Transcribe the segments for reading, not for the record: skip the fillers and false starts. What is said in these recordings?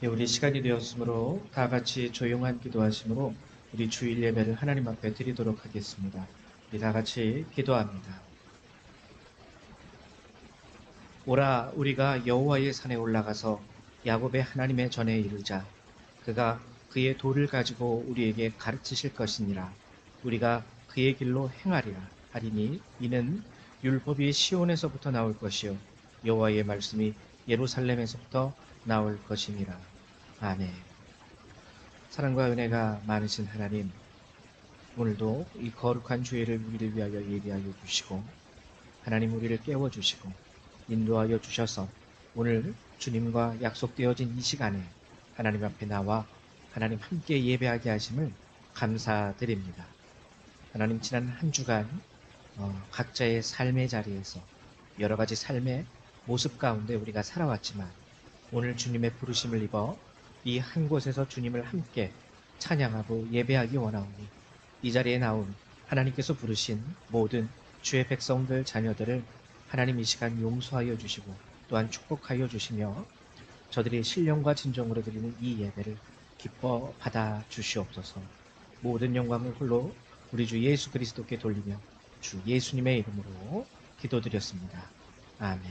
예, 우리 시간이 되었으므로 다 같이 조용한 기도하심으로 우리 주일 예배를 하나님 앞에 드리도록 하겠습니다. 우리 다 같이 기도합니다. 오라 우리가 여호와의 산에 올라가서 야곱의 하나님의 전에 이르자. 그가 그의 도를 가지고 우리에게 가르치실 것이니라. 우리가 그의 길로 행하리라 하리니 이는 율법이 시온에서부터 나올 것이요 여호와의 말씀이 예루살렘에서부터 나올 것이니라. 아멘. 사랑과 은혜가 많으신 하나님, 오늘도 이 거룩한 주일을 우리를 위하여 예비하여 주시고 하나님 우리를 깨워주시고 인도하여 주셔서 오늘 주님과 약속되어진 이 시간에 하나님 앞에 나와 하나님 함께 예배하게 하심을 감사드립니다. 하나님 지난 한 주간 각자의 삶의 자리에서 여러 가지 삶의 모습 가운데 우리가 살아왔지만 오늘 주님의 부르심을 입어 이 한 곳에서 주님을 함께 찬양하고 예배하기 원하오니 이 자리에 나온 하나님께서 부르신 모든 주의 백성들 자녀들을 하나님 이 시간 용서하여 주시고 또한 축복하여 주시며 저들이 신령과 진정으로 드리는 이 예배를 기뻐 받아 주시옵소서. 모든 영광을 홀로 우리 주 예수 그리스도께 돌리며 주 예수님의 이름으로 기도드렸습니다. 아멘.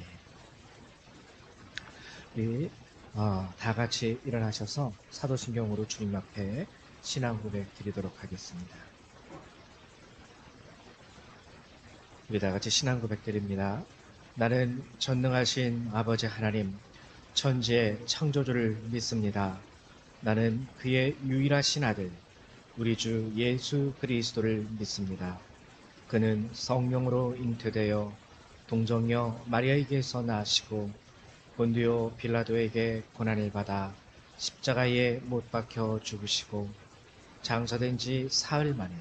우리 다 같이 일어나셔서 사도신경으로 주님 앞에 신앙 고백 드리도록 하겠습니다. 우리 다 같이 신앙 고백 드립니다. 나는 전능하신 아버지 하나님, 천지의 창조주를 믿습니다. 나는 그의 유일하신 아들, 우리 주 예수 그리스도를 믿습니다. 그는 성령으로 잉태되어 동정녀 마리아에게서 나시고 본디오 빌라도에게 고난을 받아 십자가에 못 박혀 죽으시고 장사된 지 사흘 만에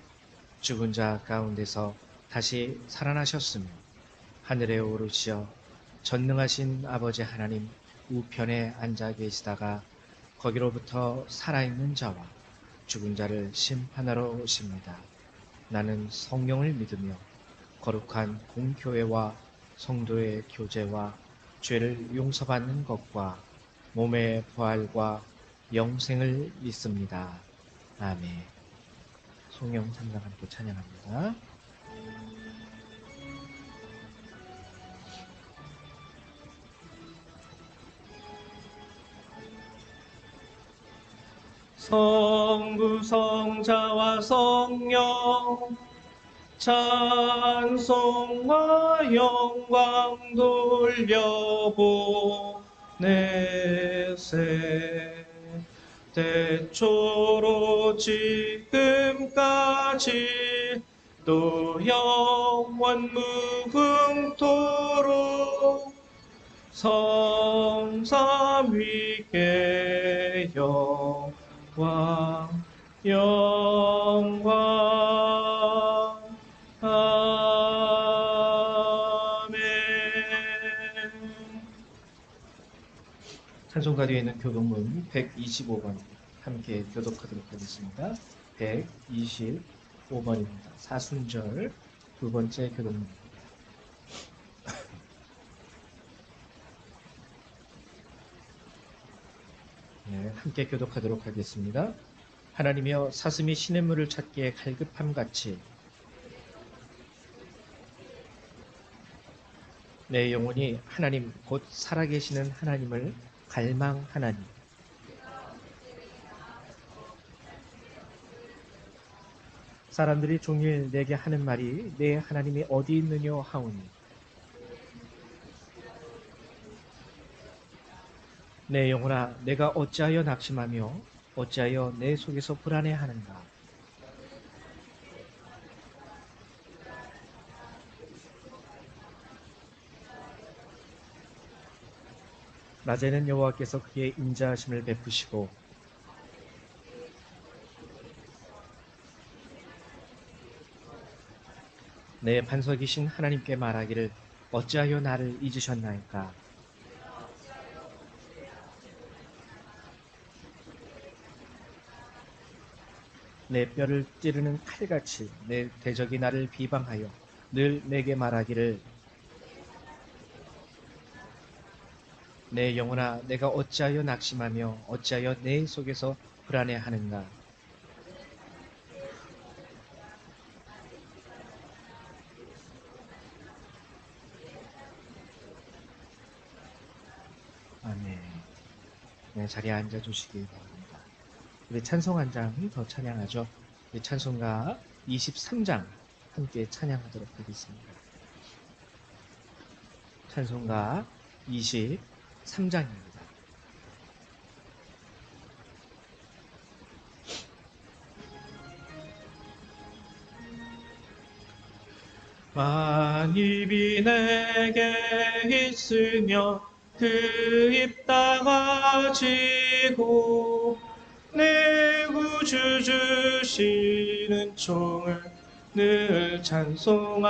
죽은 자 가운데서 다시 살아나셨으며 하늘에 오르시어 전능하신 아버지 하나님 우편에 앉아 계시다가 거기로부터 살아있는 자와 죽은 자를 심판하러 오십니다. 나는 성령을 믿으며 거룩한 공교회와 성도의 교제와 죄를 용서받는 것과 몸의 부활과 영생을 믿습니다. 아멘. 성령 삼가 함께 찬양합니다. 성부 성자와 성령 찬송과 영광 돌려보내세. 태초로 지금까지 또 영원 무궁토록 성삼위께 영광 영광 아멘. 찬송가 뒤에 있는 교독문 125번 함께 교독하도록 하겠습니다. 125번입니다. 사순절 두 번째 교독문입니다. 네, 함께 교독하도록 하겠습니다. 하나님이여 사슴이 시냇물을 찾기에 갈급함 같이 내 영혼이 하나님 곧 살아계시는 하나님을 갈망하나니 사람들이 종일 내게 하는 말이 내 하나님이 어디 있느냐 하오니 내 영혼아 내가 어찌하여 낙심하며 어찌하여 내 속에서 불안해하는가. 낮에는 여호와께서 그의 인자하심을 베푸시고 내 반석이신 하나님께 말하기를 어찌하여 나를 잊으셨나이까. 내 뼈를 찌르는 칼같이 내 대적이 나를 비방하여 늘 내게 말하기를 내 영혼아, 내가 어찌하여 낙심하며 어찌하여 내 속에서 불안해하는가. 아멘. 네, 자리에 앉아주시기 바랍니다. 우리 찬송 한 장 더 찬양하죠. 우리 찬송가 23장 함께 찬양하도록 하겠습니다. 찬송가 23장입니다. 만입이 내게 있으며 그 입 다가지고 내 구주 주시는 총을 늘 찬송하겠네.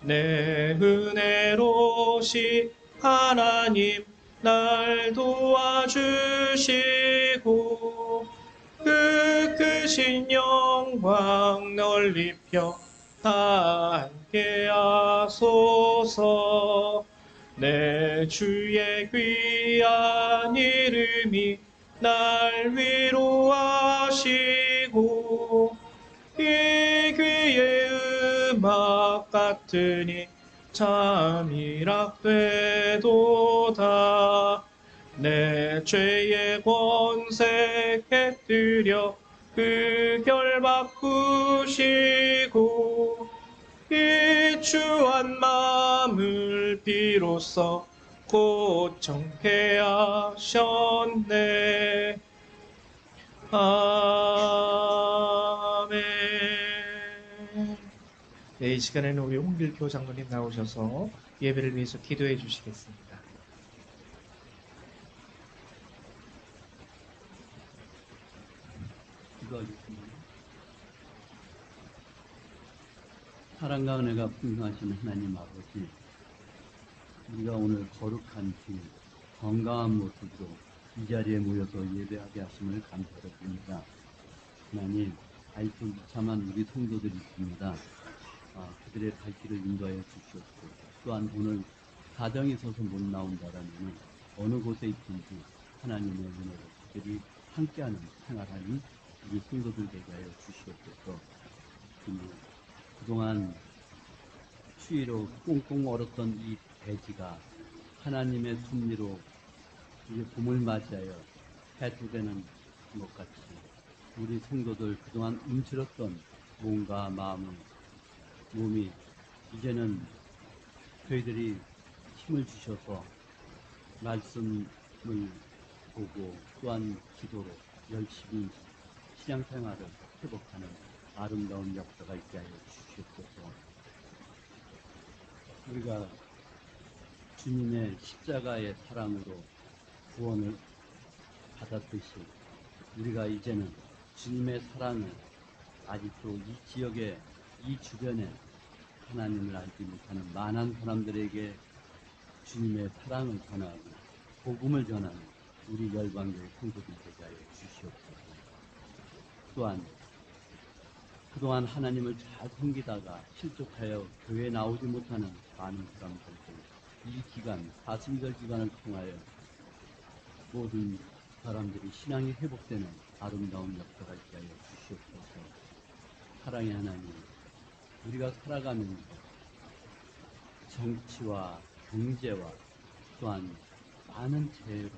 내 은혜로시 하나님 날 도와주시고 그 크신 영광 널리 펴 다 함께 하소서. 내 주의 귀한 이름이 날 위로하시고 이 귀의 음악 같으니 잠이락 되도다. 내 죄의 권세 깨뜨려 그 결 바꾸시고 이 주한 마음을 비로소 곧 정케 하셨네. 아멘. 네, 이 시간에는 우리 홍길교 장로님 나오셔서 예배를 위해서 기도해 주시겠습니다. 기도하겠습니다. 사랑과 은혜가 풍성하신 하나님 아버지, 우리가 오늘 거룩한 주, 건강한 모습으로 이 자리에 모여서 예배하게 하심을 감사드립니다. 하나님, 아직도 비참한 우리 성도들이 있습니다. 그들의 갈 길을 인도하여 주시옵고, 또한 오늘 사정이 있어서 못 나온다라면 어느 곳에 있든지 하나님의 은혜로 그들이 함께하는 생활하는 우리 성도들 되게 하여 주시옵소서. 그동안 추위로 꽁꽁 얼었던 이 대지가 하나님의 섭리로 이제 봄을 맞이하여 해소되는 것 같이 우리 성도들 그동안 움츠렸던 몸과 몸이 이제는 저희들이 힘을 주셔서 말씀을 보고 또한 기도로 열심히 신앙생활을 회복하는 아름다운 역사가 있게 하여 주시옵소서. 우리가 주님의 십자가의 사랑으로 구원을 받았듯이 우리가 이제는 주님의 사랑을 아직도 이 지역에, 이 주변에 하나님을 알지 못하는 많은 사람들에게 주님의 사랑을 전하고 복음을 전하는 우리 열방교회 성도들 되게 하여 주시옵소서. 또한 그동안 하나님을 잘 섬기다가 실족하여 교회에 나오지 못하는 많은 사람들도 이 기간, 사순절 기간을 통하여 모든 사람들이 신앙이 회복되는 아름다운 역사가 있게 하여 주시옵소서. 사랑의 하나님, 우리가 살아가면서 정치와 경제와 또한 많은 재해로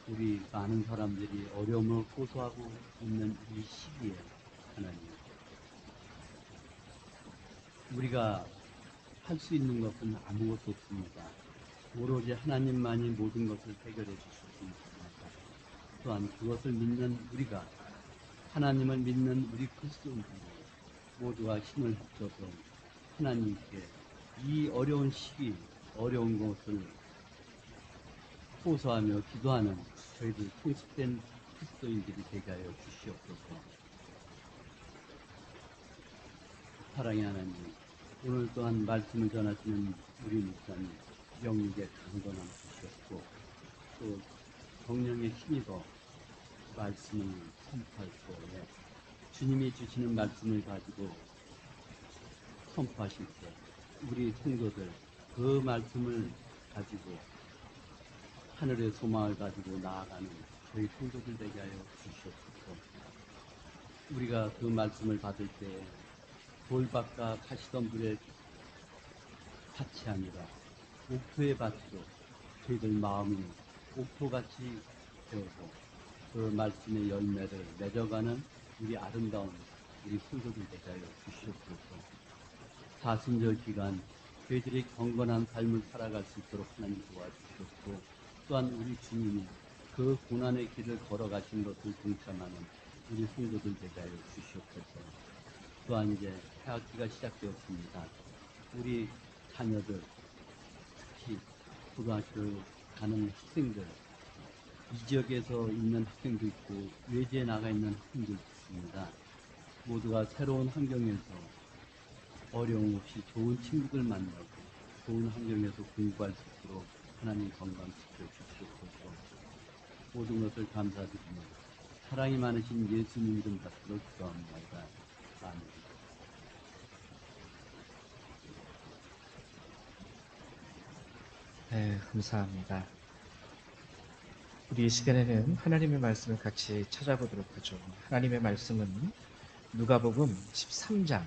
우리 많은 사람들이 어려움을 호소하고 있는 이 시기에 하나님, 우리가 할 수 있는 것은 아무것도 없습니다. 오로지 하나님만이 모든 것을 해결해 주실 수 있습니다. 또한 그것을 믿는 우리가, 하나님을 믿는 우리 그리스도인들이 모두가 힘을 합쳐서 하나님께 이 어려운 시기, 어려운 것을 호소하며 기도하는 저희들 성숙된 그리스도인들이 되게 하여 주시옵소서. 사랑의 하나님, 오늘 또한 말씀을 전하시는 우리 목사님 영육의 강건함 주시옵고 또 성령의 힘입어 말씀을 선포할 때에 주님이 주시는 말씀을 가지고 선포하실 때 우리 성도들 그 말씀을 가지고 하늘의 소망을 가지고 나아가는 저희 성도들 되게 하여 주시옵소서. 우리가 그 말씀을 받을 때 돌밭과 가시덤불의 밭이 아니라 옥토의 밭으로 저희들 마음이 옥토같이 되어서 그 말씀의 열매를 맺어가는 우리 아름다운 우리 성도들 되게 하여 주시옵소서. 사순절 기간 저희들이 경건한 삶을 살아갈 수 있도록 하나님 도와주시옵고, 또한 우리 주님이 그 고난의 길을 걸어가신 것을 동참하는 우리 성도들 되게 하여 주시옵소서. 또한 이제 해학기가 시작되었습니다. 우리 자녀들, 특히 고등학교를 가는 학생들, 이 지역에서 있는 학생도 있고 외지에 나가 있는 학생도 있습니다. 모두가 새로운 환경에서 어려움 없이 좋은 친구들 만나고 좋은 환경에서 공부할 수 있도록 하나님 건강시켜 주시옵소서. 모든 것을 감사드리며 사랑이 많으신 예수님 이름 받들어 기도합니다. 아멘. 네, 감사합니다. 우리 이 시간에는 하나님의 말씀을 같이 찾아보도록 하죠. 하나님의 말씀은 누가복음 13장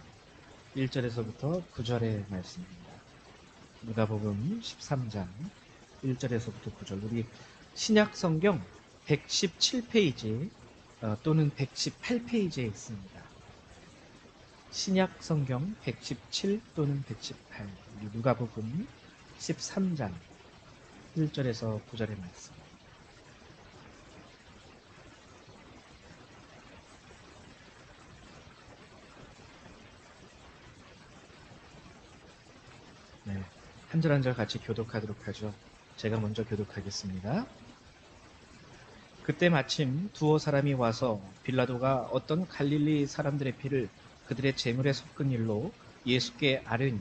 1절에서부터 9절의 말씀입니다. 누가복음 13장 1절에서부터 9절. 우리 신약 성경 117페이지 또는 118페이지에 있습니다. 신약 성경 117 또는 118. 우리 누가복음 13장 1절에서 9절의 말씀. 네, 한 절 한 절 같이 교독하도록 하죠. 제가 먼저 교독하겠습니다. 그때 마침 두어 사람이 와서 빌라도가 어떤 갈릴리 사람들의 피를 그들의 제물에 섞은 일로 예수께 아뢰니,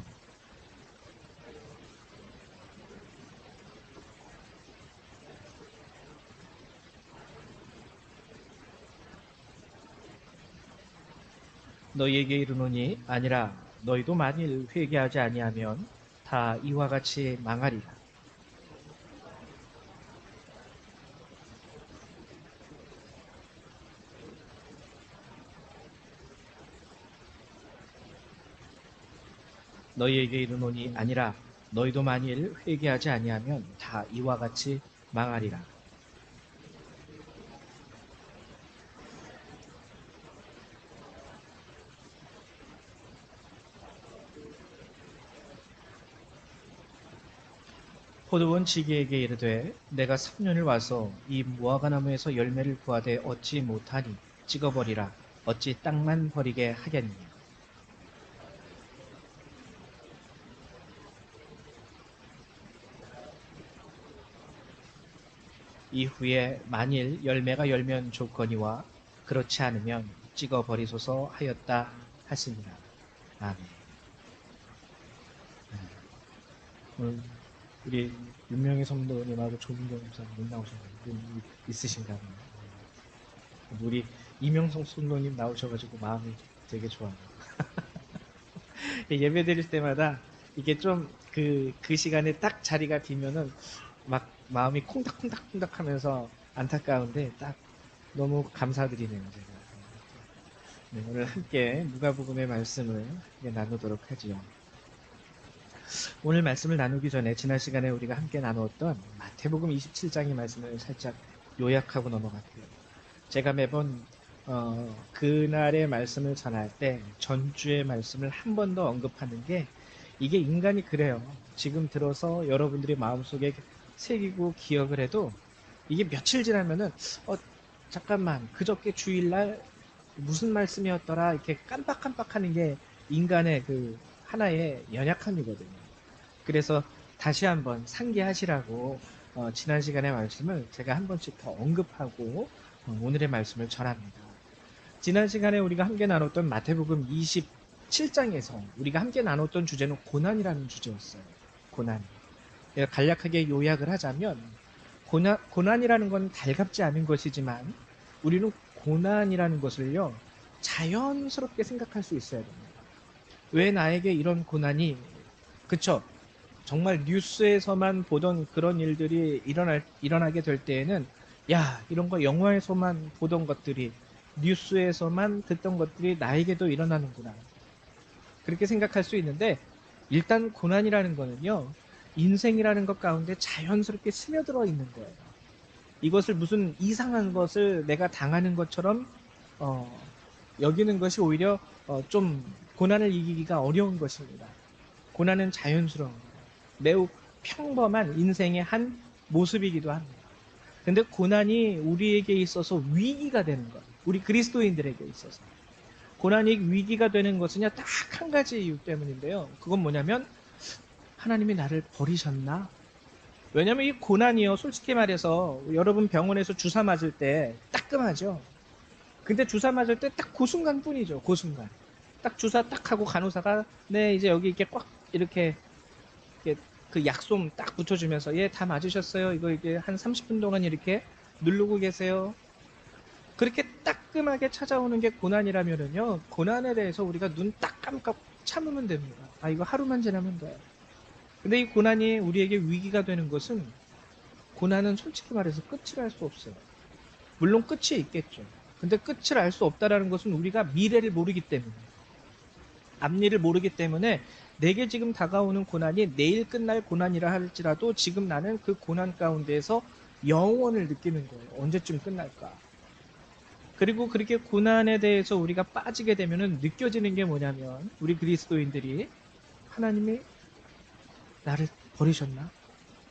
너희에게 이르노니 아니라 너희도 만일 회개하지 아니하면 다 이와 같이 망하리라. 너희에게 이르노니 아니라 너희도 만일 회개하지 아니하면 다 이와 같이 망하리라. 포도원 지기에게 이르되 내가 3년을 와서 이 무화과나무에서 열매를 구하되 얻지 못하니 찍어버리라. 어찌 땅만 버리게 하겠느냐. 이후에 만일 열매가 열면 좋거니와 그렇지 않으면 찍어버리소서 하였다 하시니라. 아멘. 오늘 우리 윤명희 성도님하고 조민경 목사님 못 나오셨는데 있으신가 봐요. 우리 이명성 성도님 나오셔가지고 마음이 되게 좋아요. 예배 드릴 때마다 이게 좀 그 시간에 딱 자리가 비면은 막 마음이 콩닥콩닥콩닥 하면서 안타까운데 딱 너무 감사드리네요, 제가. 네, 오늘 함께 누가복음의 말씀을 함께 나누도록 하지요. 오늘 말씀을 나누기 전에 지난 시간에 우리가 함께 나누었던 마태복음 27장의 말씀을 살짝 요약하고 넘어갈게요. 제가 매번 그날의 말씀을 전할 때 전주의 말씀을 한 번 더 언급하는 게, 이게 인간이 그래요. 지금 들어서 여러분들이 마음속에 새기고 기억을 해도 이게 며칠 지나면은 잠깐만 그저께 주일날 무슨 말씀이었더라 이렇게 깜빡깜빡하는 게 인간의 그 하나의 연약함이거든요. 그래서 다시 한번 상기하시라고 지난 시간의 말씀을 제가 한 번씩 더 언급하고 오늘의 말씀을 전합니다. 지난 시간에 우리가 함께 나눴던 마태복음 27장에서 우리가 함께 나눴던 주제는 고난이라는 주제였어요. 고난. 간략하게 요약을 하자면 고난이라는 건 달갑지 않은 것이지만 우리는 고난이라는 것을요 자연스럽게 생각할 수 있어야 됩니다. 왜 나에게 이런 고난이, 그쵸? 정말 뉴스에서만 보던 그런 일들이 일어나게 될 때에는, 야, 이런 거 영화에서만 보던 것들이, 뉴스에서만 듣던 것들이 나에게도 일어나는구나. 그렇게 생각할 수 있는데, 일단 고난이라는 거는요, 인생이라는 것 가운데 자연스럽게 스며들어 있는 거예요. 이것을 무슨 이상한 것을 내가 당하는 것처럼 어, 여기는 것이 오히려 좀 고난을 이기기가 어려운 것입니다. 고난은 자연스러운 거예요. 매우 평범한 인생의 한 모습이기도 합니다. 근데 고난이 우리에게 있어서 위기가 되는 것, 우리 그리스도인들에게 있어서 고난이 위기가 되는 것은요, 딱 한 가지 이유 때문인데요. 그건 뭐냐면 하나님이 나를 버리셨나? 왜냐면 이 고난이요, 솔직히 말해서 여러분 병원에서 주사 맞을 때 따끔하죠. 근데 주사 맞을 때 딱 그 순간뿐이죠. 그 순간. 딱 주사 딱 하고 간호사가 네 이제 여기 이렇게 꽉 이렇게 그 약솜 딱 붙여주면서 예 다 맞으셨어요. 이거 이게 한 30분 동안 이렇게 누르고 계세요. 그렇게 따끔하게 찾아오는 게 고난이라면은요, 고난에 대해서 우리가 눈 딱 감고 참으면 됩니다. 아 이거 하루만 지나면 돼요. 근데 이 고난이 우리에게 위기가 되는 것은, 고난은 솔직히 말해서 끝을 알 수 없어요. 물론 끝이 있겠죠. 근데 끝을 알 수 없다라는 것은 우리가 미래를 모르기 때문에, 앞일을 모르기 때문에 내게 지금 다가오는 고난이 내일 끝날 고난이라 할지라도 지금 나는 그 고난 가운데에서 영원을 느끼는 거예요. 언제쯤 끝날까? 그리고 그렇게 고난에 대해서 우리가 빠지게 되면은 느껴지는 게 뭐냐면, 우리 그리스도인들이 하나님이 나를 버리셨나?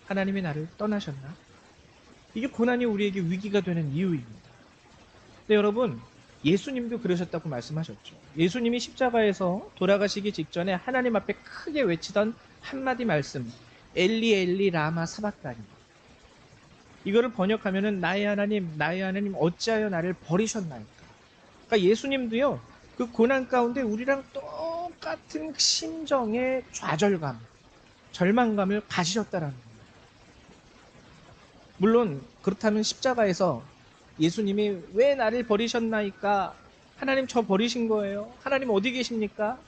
하나님이 나를 떠나셨나? 이게 고난이 우리에게 위기가 되는 이유입니다. 근데 여러분, 예수님도 그러셨다고 말씀하셨죠. 예수님이 십자가에서 돌아가시기 직전에 하나님 앞에 크게 외치던 한마디 말씀, 엘리 엘리 라마 사박다니. 이거를 번역하면은 나의 하나님 어찌하여 나를 버리셨나이까. 그러니까 예수님도요, 그 고난 가운데 우리랑 똑같은 심정의 좌절감, 절망감을 가지셨다라는 거예요. 물론 그렇다면 십자가에서 예수님이 왜 나를 버리셨나이까? 하나님 저 버리신 거예요? 하나님 어디 계십니까?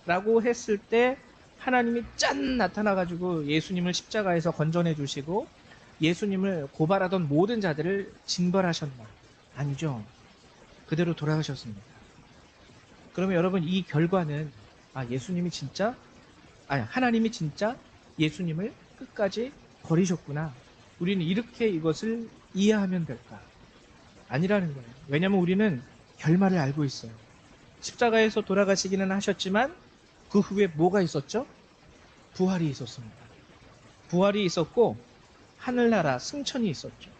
라고 했을 때 하나님이 짠 나타나가지고 예수님을 십자가에서 건져내 주시고 예수님을 고발하던 모든 자들을 징벌하셨나? 아니죠. 그대로 돌아가셨습니다. 그러면 여러분, 이 결과는 예수님이 진짜, 하나님이 진짜 예수님을 끝까지 버리셨구나. 우리는 이렇게 이것을 이해하면 될까? 아니라는 거예요. 왜냐하면 우리는 결말을 알고 있어요. 십자가에서 돌아가시기는 하셨지만 그 후에 뭐가 있었죠? 부활이 있었습니다. 부활이 있었고 하늘나라 승천이 있었죠.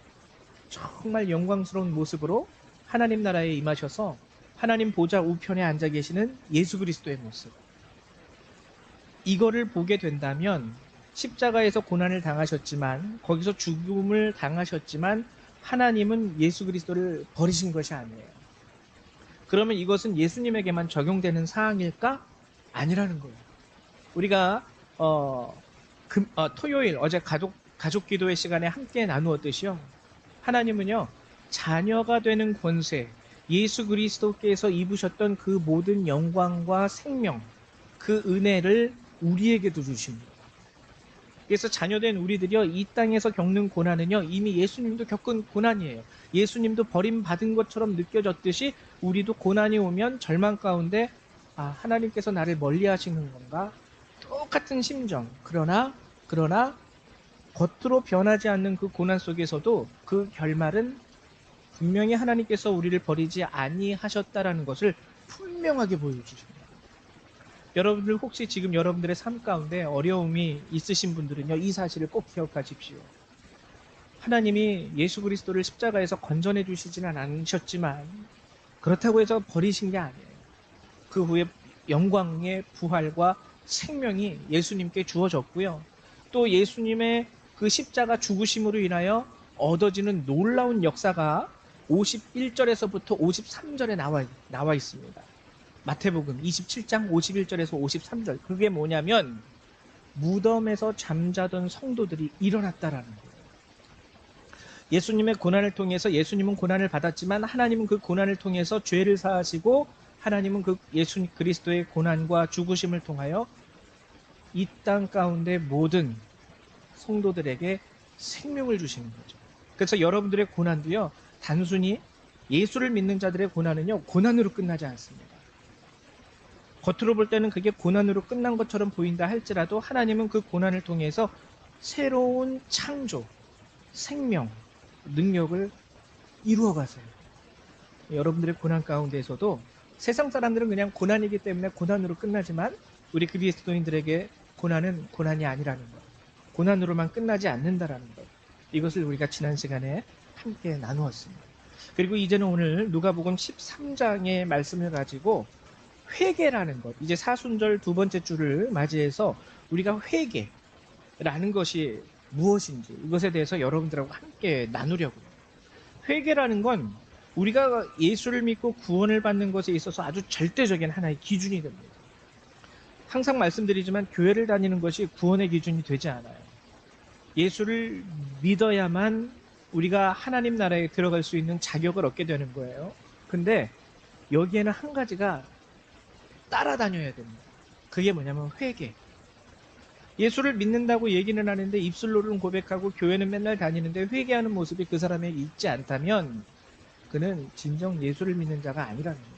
정말 영광스러운 모습으로 하나님 나라에 임하셔서 하나님 보좌 우편에 앉아 계시는 예수 그리스도의 모습. 이거를 보게 된다면 십자가에서 고난을 당하셨지만, 거기서 죽음을 당하셨지만 하나님은 예수 그리스도를 버리신 것이 아니에요. 그러면 이것은 예수님에게만 적용되는 사항일까? 아니라는 거예요. 우리가 토요일 어제 가족 기도회 시간에 함께 나누었듯이요. 하나님은요, 자녀가 되는 권세, 예수 그리스도께서 입으셨던 그 모든 영광과 생명, 그 은혜를 우리에게도 주십니다. 그래서 자녀된 우리들이요, 이 땅에서 겪는 고난은요, 이미 예수님도 겪은 고난이에요. 예수님도 버림받은 것처럼 느껴졌듯이 우리도 고난이 오면 절망 가운데 하나님께서 나를 멀리 하시는 건가? 똑같은 심정. 그러나 겉으로 변하지 않는 그 고난 속에서도 그 결말은 분명히 하나님께서 우리를 버리지 아니하셨다라는 것을 분명하게 보여주십니다. 여러분들 혹시 지금 여러분들의 삶 가운데 어려움이 있으신 분들은요, 이 사실을 꼭 기억하십시오. 하나님이 예수 그리스도를 십자가에서 건져내 주시지는 않으셨지만 그렇다고 해서 버리신 게 아니에요. 그 후에 영광의 부활과 생명이 예수님께 주어졌고요. 또 예수님의 그 십자가 죽으심으로 인하여 얻어지는 놀라운 역사가 51절에서부터 53절에 나와 있습니다. 마태복음 27장 51절에서 53절. 그게 뭐냐면 무덤에서 잠자던 성도들이 일어났다라는 거예요. 예수님의 고난을 통해서, 예수님은 고난을 받았지만 하나님은 그 고난을 통해서 죄를 사하시고, 하나님은 그 예수 그리스도의 고난과 죽으심을 통하여 이 땅 가운데 모든 성도들에게 생명을 주시는 거죠. 그래서 여러분들의 고난도요, 단순히 예수를 믿는 자들의 고난은요, 고난으로 끝나지 않습니다. 겉으로 볼 때는 그게 고난으로 끝난 것처럼 보인다 할지라도 하나님은 그 고난을 통해서 새로운 창조, 생명, 능력을 이루어 가세요. 여러분들의 고난 가운데에서도 세상 사람들은 그냥 고난이기 때문에 고난으로 끝나지만 우리 그리스도인들에게 고난은 고난이 아니라는 것, 고난으로만 끝나지 않는다라는 것, 이것을 우리가 지난 시간에 함께 나누었습니다. 그리고 이제는 오늘 누가복음 13장의 말씀을 가지고 회개라는 것, 이제 사순절 두 번째 주를 맞이해서 우리가 회개라는 것이 무엇인지 이것에 대해서 여러분들하고 함께 나누려고요. 회개라는 건 우리가 예수를 믿고 구원을 받는 것에 있어서 아주 절대적인 하나의 기준이 됩니다. 항상 말씀드리지만 교회를 다니는 것이 구원의 기준이 되지 않아요. 예수를 믿어야만 우리가 하나님 나라에 들어갈 수 있는 자격을 얻게 되는 거예요. 근데 여기에는 한 가지가 따라다녀야 됩니다. 그게 뭐냐면 회개. 예수를 믿는다고 얘기는 하는데 입술로는 고백하고 교회는 맨날 다니는데 회개하는 모습이 그 사람에게 있지 않다면 그는 진정 예수를 믿는 자가 아니라는 거죠.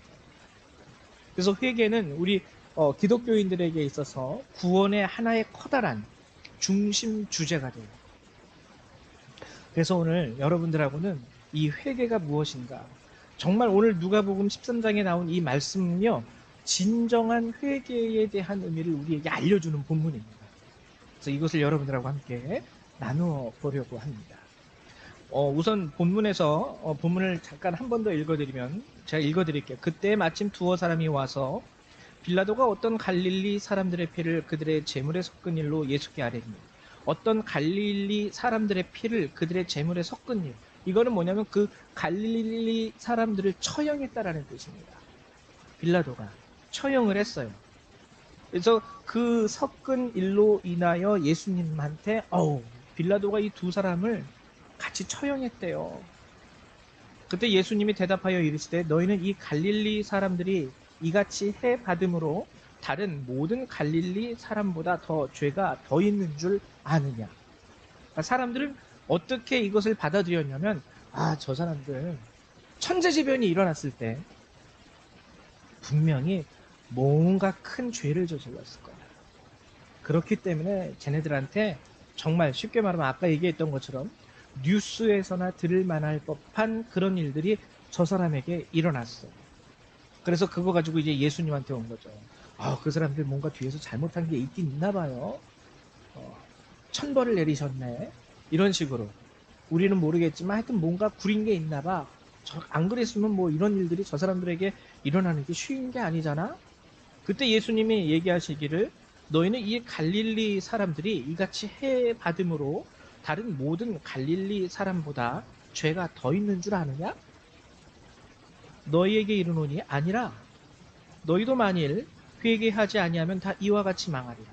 그래서 회개는 우리 기독교인들에게 있어서 구원의 하나의 커다란 중심 주제가 돼요. 그래서 오늘 여러분들하고는 이 회개가 무엇인가, 정말 오늘 누가복음 13장에 나온 이 말씀은요, 진정한 회개에 대한 의미를 우리에게 알려주는 본문입니다. 그래서 이것을 여러분들하고 함께 나누어 보려고 합니다. 우선 본문에서 본문을 잠깐 한 번 더 읽어드리면, 제가 읽어드릴게요. 그때 마침 두어 사람이 와서 빌라도가 어떤 갈릴리 사람들의 피를 그들의 제물에 섞은 일로 예수께 아뢰니, 어떤 갈릴리 사람들의 피를 그들의 제물에 섞은 일, 이거는 뭐냐면 그 갈릴리 사람들을 처형했다라는 뜻입니다. 빌라도가 처형을 했어요. 그래서 그 섞은 일로 인하여 예수님한테 빌라도가 이 두 사람을 같이 처형했대요. 그때 예수님이 대답하여 이르시되 너희는 이 갈릴리 사람들이 이같이 해 받음으로 다른 모든 갈릴리 사람보다 더 죄가 더 있는 줄 아느냐. 그러니까 사람들은 어떻게 이것을 받아들였냐면, 저 사람들 천재지변이 일어났을 때 분명히 뭔가 큰 죄를 저질렀을 거야. 그렇기 때문에 쟤네들한테 정말 쉽게 말하면 아까 얘기했던 것처럼 뉴스에서나 들을 만할 법한 그런 일들이 저 사람에게 일어났어. 그래서 그거 가지고 이제 예수님한테 온 거죠. 그 사람들 뭔가 뒤에서 잘못한 게 있긴 있나 봐요. 천벌을 내리셨네. 이런 식으로. 우리는 모르겠지만 하여튼 뭔가 구린 게 있나 봐. 안 그랬으면 뭐 이런 일들이 저 사람들에게 일어나는 게 쉬운 게 아니잖아. 그때 예수님이 얘기하시기를 너희는 이 갈릴리 사람들이 이같이 해 받음으로 다른 모든 갈릴리 사람보다 죄가 더 있는 줄 아느냐? 너희에게 이르노니 아니라 너희도 만일 회개하지 아니하면 다 이와 같이 망하리라.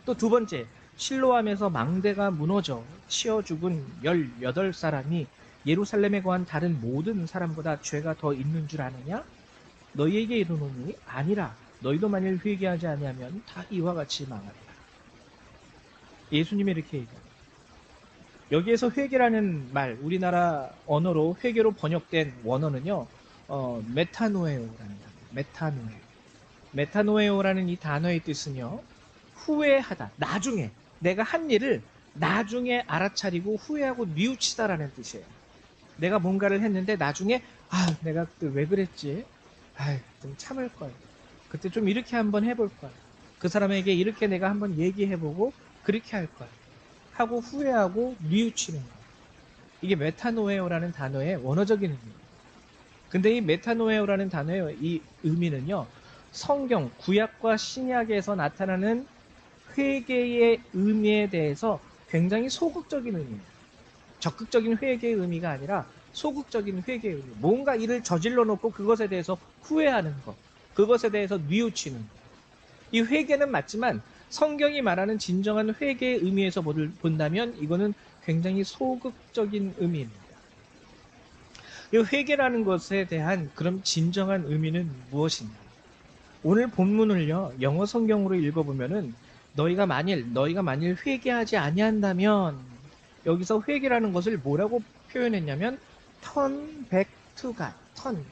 또 두 번째, 실로암에서 망대가 무너져 치어 죽은 18사람이 예루살렘에 거한 다른 모든 사람보다 죄가 더 있는 줄 아느냐? 너희에게 이르노니 아니라 너희도 만일 회개하지 아니하면 다 이와 같이 망하리라. 예수님이 이렇게 얘기합니다. 여기에서 회개라는 말, 우리나라 언어로 회개로 번역된 원어는요, 메타노에오라는 단어. 메타노에오라는 이 단어의 뜻은요, 후회하다, 나중에 내가 한 일을 나중에 알아차리고 후회하고 뉘우치다라는 뜻이에요. 내가 뭔가를 했는데 나중에 내가 그때 왜 그랬지? 좀 참을 걸. 그때 좀 이렇게 한번 해볼 걸. 그 사람에게 이렇게 내가 한번 얘기해보고 그렇게 할 걸. 하고 후회하고 뉘우치는 것. 이게 메타노에오라는 단어의 원어적인 의미입니다. 근데 이 메타노에오라는 단어의 이 의미는요, 성경, 구약과 신약에서 나타나는 회개의 의미에 대해서 굉장히 소극적인 의미예요. 적극적인 회개의 의미가 아니라 소극적인 회개의 의미. 뭔가 일을 저질러 놓고 그것에 대해서 후회하는 것. 그것에 대해서 뉘우치는 것. 이 회개는 맞지만 성경이 말하는 진정한 회개의 의미에서 본다면 이거는 굉장히 소극적인 의미입니다. 이 회개라는 것에 대한 그럼 진정한 의미는 무엇인가? 오늘 본문을요, 영어 성경으로 읽어보면은 너희가 만일 회개하지 아니한다면, 여기서 회개라는 것을 뭐라고 표현했냐면 turn back to God.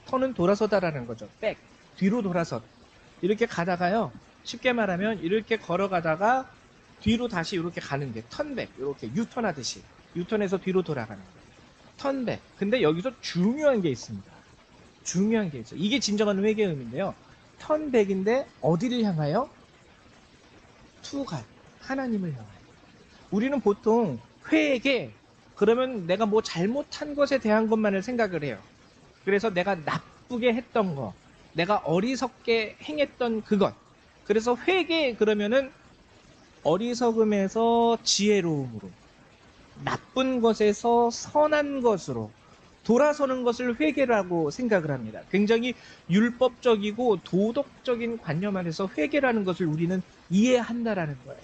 턴은 돌아서다라는 거죠. back, 뒤로 돌아서. 이렇게 가다가요, 쉽게 말하면 이렇게 걸어가다가 뒤로 다시 이렇게 가는 게 turn back, 이렇게 유턴하듯이 유턴해서 뒤로 돌아가는 거예요. turn back. 근데 여기서 중요한 게 있습니다. 중요한 게 있어요. 이게 진정한 회개의 의미인데요. turn back인데 어디를 향하여? to God, 하나님을 향하여. 우리는 보통 회개 그러면 내가 뭐 잘못한 것에 대한 것만을 생각을 해요. 그래서 내가 나쁘게 했던 거, 내가 어리석게 행했던 그것. 그래서 회개 그러면은 어리석음에서 지혜로움으로, 나쁜 것에서 선한 것으로 돌아서는 것을 회개라고 생각을 합니다. 굉장히 율법적이고 도덕적인 관념 안에서 회개라는 것을 우리는 이해한다라는 거예요.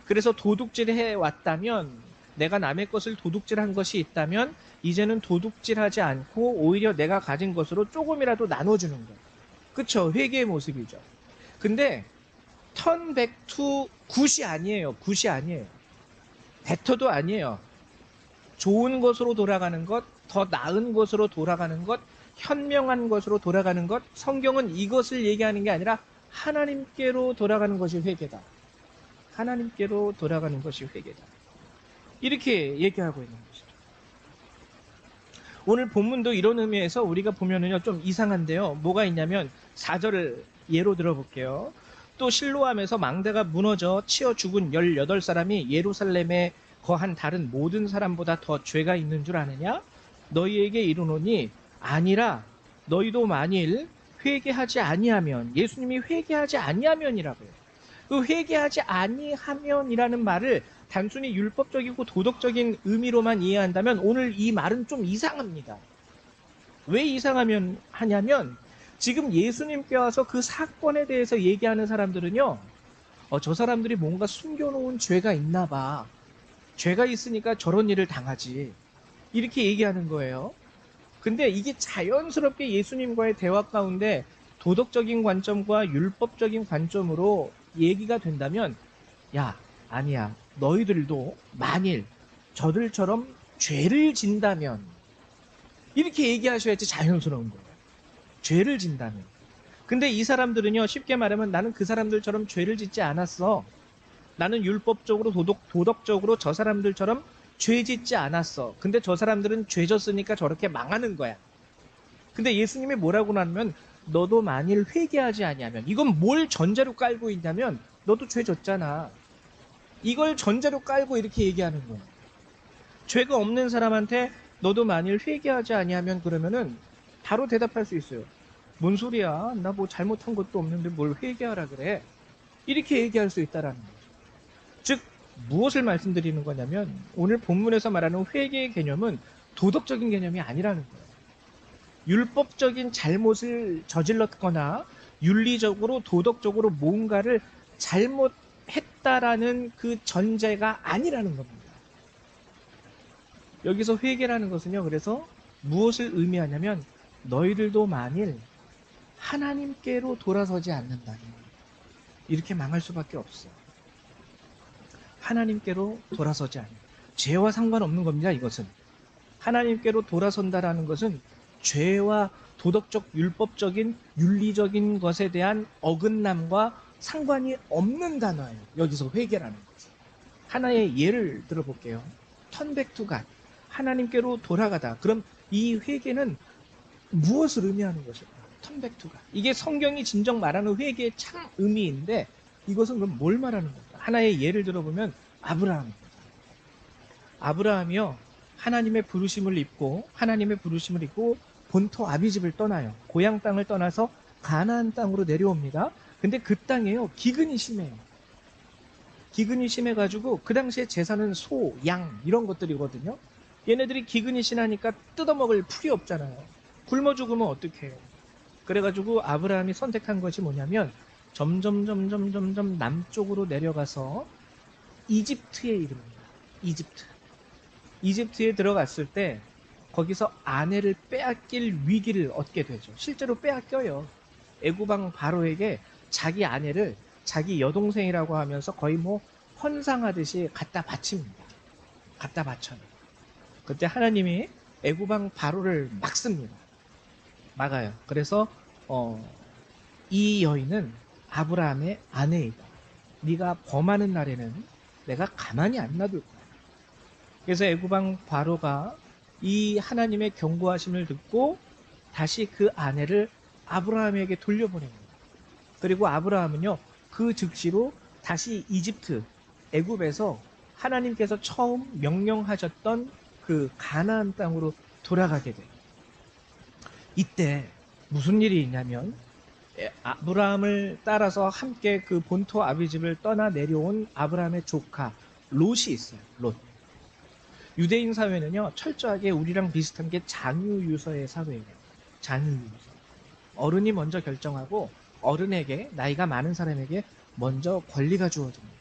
그래서 도둑질해 왔다면, 내가 남의 것을 도둑질한 것이 있다면 이제는 도둑질하지 않고 오히려 내가 가진 것으로 조금이라도 나눠주는 거예요. 그쵸? 회개의 모습이죠. 근데 turn back to 굿이 아니에요. 굿이 아니에요. 베터도 아니에요. 좋은 것으로 돌아가는 것, 더 나은 것으로 돌아가는 것, 현명한 것으로 돌아가는 것. 성경은 이것을 얘기하는 게 아니라 하나님께로 돌아가는 것이 회개다. 하나님께로 돌아가는 것이 회개다. 이렇게 얘기하고 있는 것이죠. 오늘 본문도 이런 의미에서 우리가 보면은요, 좀 이상한데요. 뭐가 있냐면 4절을 예로 들어볼게요. 또 실로암에서 망대가 무너져 치어 죽은 18사람이 예루살렘에 거한 다른 모든 사람보다 더 죄가 있는 줄 아느냐? 너희에게 이르노니 아니라 너희도 만일 회개하지 아니하면, 예수님이 회개하지 아니하면이라고요. 그 회개하지 아니하면이라는 말을 단순히 율법적이고 도덕적인 의미로만 이해한다면 오늘 이 말은 좀 이상합니다. 왜 이상하면 하냐면, 지금 예수님께 와서 그 사건에 대해서 얘기하는 사람들은요, 저 사람들이 뭔가 숨겨놓은 죄가 있나 봐. 죄가 있으니까 저런 일을 당하지. 이렇게 얘기하는 거예요. 근데 이게 자연스럽게 예수님과의 대화 가운데 도덕적인 관점과 율법적인 관점으로 얘기가 된다면, 야, 아니야. 너희들도 만일 저들처럼 죄를 진다면, 이렇게 얘기하셔야지 자연스러운 거예요. 죄를 진다면. 근데 이 사람들은요, 쉽게 말하면 나는 그 사람들처럼 죄를 짓지 않았어. 나는 율법적으로 도덕적으로 저 사람들처럼 죄 짓지 않았어. 근데 저 사람들은 죄 졌으니까 저렇게 망하는 거야. 근데 예수님이 뭐라고 하냐면, 너도 만일 회개하지 아니하면, 이건 뭘 전제로 깔고 있냐면, 너도 죄 졌잖아. 이걸 전제로 깔고 이렇게 얘기하는 거예요. 죄가 없는 사람한테 너도 만일 회개하지 아니하면, 그러면은 바로 대답할 수 있어요. 뭔 소리야? 나 뭐 잘못한 것도 없는데 뭘 회개하라 그래? 이렇게 얘기할 수 있다라는 거죠. 즉, 무엇을 말씀드리는 거냐면, 오늘 본문에서 말하는 회개의 개념은 도덕적인 개념이 아니라는 거예요. 율법적인 잘못을 저질렀거나 윤리적으로 도덕적으로 뭔가를 잘못했다라는 그 전제가 아니라는 겁니다. 여기서 회개라는 것은요, 그래서 무엇을 의미하냐면, 너희들도 만일 하나님께로 돌아서지 않는다면 이렇게 망할 수밖에 없어요. 하나님께로 돌아서지 않는, 죄와 상관없는 겁니다. 이것은 하나님께로 돌아선다라는 것은 죄와 도덕적 율법적인 윤리적인 것에 대한 어긋남과 상관이 없는 단어예요. 여기서 회개라는 것은. 하나의 예를 들어볼게요. turn back to God, 하나님께로 돌아가다. 그럼 이 회개는 무엇을 의미하는 것일까? turn back to God, 이게 성경이 진정 말하는 회개의 참 의미인데, 이것은 그럼 뭘 말하는 걸까? 하나의 예를 들어보면 아브라함입니다. 아브라함이요, 하나님의 부르심을 입고 본토 아비집을 떠나요. 고향 땅을 떠나서 가나안 땅으로 내려옵니다. 근데 그 땅에요, 기근이 심해요. 기근이 심해가지고 그 당시에 제사는 소, 양 이런 것들이거든요. 얘네들이 기근이 심하니까 뜯어먹을 풀이 없잖아요. 굶어 죽으면 어떡해요. 그래가지고 아브라함이 선택한 것이 뭐냐면, 점점 남쪽으로 내려가서 이집트에 이릅니다. 이집트에 들어갔을 때 거기서 아내를 빼앗길 위기를 얻게 되죠. 실제로 빼앗겨요. 애굽 왕 바로에게 자기 아내를 자기 여동생이라고 하면서 거의 뭐 헌상하듯이 갖다 바칩니다. 갖다 바쳐요. 그때 하나님이 애굽왕 바로를 막습니다. 막아요. 그래서 이 여인은 아브라함의 아내이다. 네가 범하는 날에는 내가 가만히 안 놔둘 거야. 그래서 애굽왕 바로가 이 하나님의 경고하심을 듣고 다시 그 아내를 아브라함에게 돌려보냅니다. 그리고 아브라함은요, 그 즉시로 다시 이집트, 애굽에서 하나님께서 처음 명령하셨던 그 가나안 땅으로 돌아가게 돼요. 이때 무슨 일이 있냐면 아브라함을 따라서 함께 그 본토 아비집을 떠나 내려온 아브라함의 조카 롯이 있어요. 롯. 유대인 사회는요, 철저하게 우리랑 비슷한 게 장유유서의 사회예요. 장유유서. 어른이 먼저 결정하고 어른에게, 나이가 많은 사람에게 먼저 권리가 주어집니다.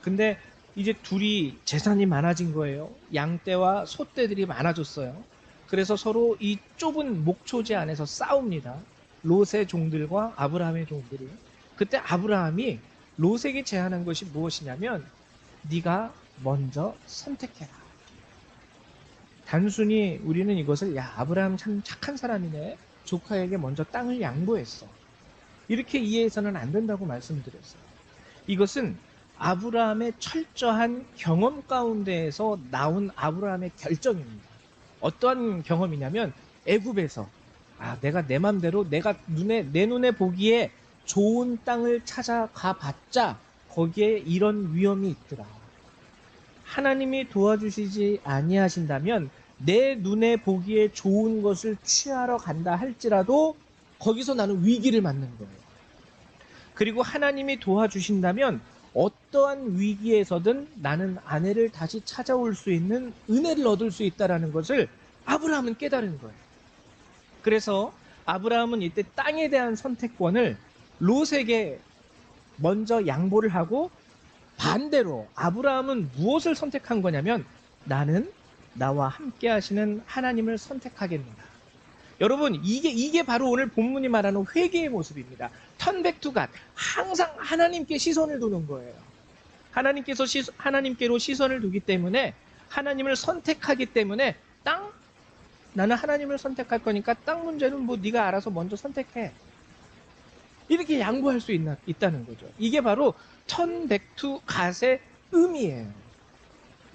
근데 이제 둘이 재산이 많아진 거예요. 양떼와 소떼들이 많아졌어요. 그래서 서로 이 좁은 목초지 안에서 싸웁니다. 롯의 종들과 아브라함의 종들이. 그때 아브라함이 롯에게 제안한 것이 무엇이냐면, 네가 먼저 선택해라. 단순히 우리는 이것을, 야, 아브라함 참 착한 사람이네, 조카에게 먼저 땅을 양보했어, 이렇게 이해해서는 안 된다고 말씀드렸어요. 이것은 아브라함의 철저한 경험 가운데에서 나온 아브라함의 결정입니다. 어떠한 경험이냐면, 애굽에서 내가 내 맘대로 내 눈에 보기에 좋은 땅을 찾아가 봤자 거기에 이런 위험이 있더라. 하나님이 도와주시지 아니하신다면 내 눈에 보기에 좋은 것을 취하러 간다 할지라도 거기서 나는 위기를 맞는 거예요. 그리고 하나님이 도와주신다면 어떠한 위기에서든 나는 아내를 다시 찾아올 수 있는 은혜를 얻을 수 있다는 것을 아브라함은 깨달은 거예요. 그래서 아브라함은 이때 땅에 대한 선택권을 롯에게 먼저 양보를 하고, 반대로 아브라함은 무엇을 선택한 거냐면, 나는 나와 함께 하시는 하나님을 선택하겠노라. 여러분, 이게 바로 오늘 본문이 말하는 회개의 모습입니다. Turn back to God. 항상 하나님께 시선을 두는 거예요. 하나님께로 시선을 두기 때문에, 하나님을 선택하기 때문에, 나는 하나님을 선택할 거니까 땅 문제는 뭐 네가 알아서 먼저 선택해, 이렇게 양보할 수 있다는 거죠. 이게 바로 Turn back to God의 의미예요.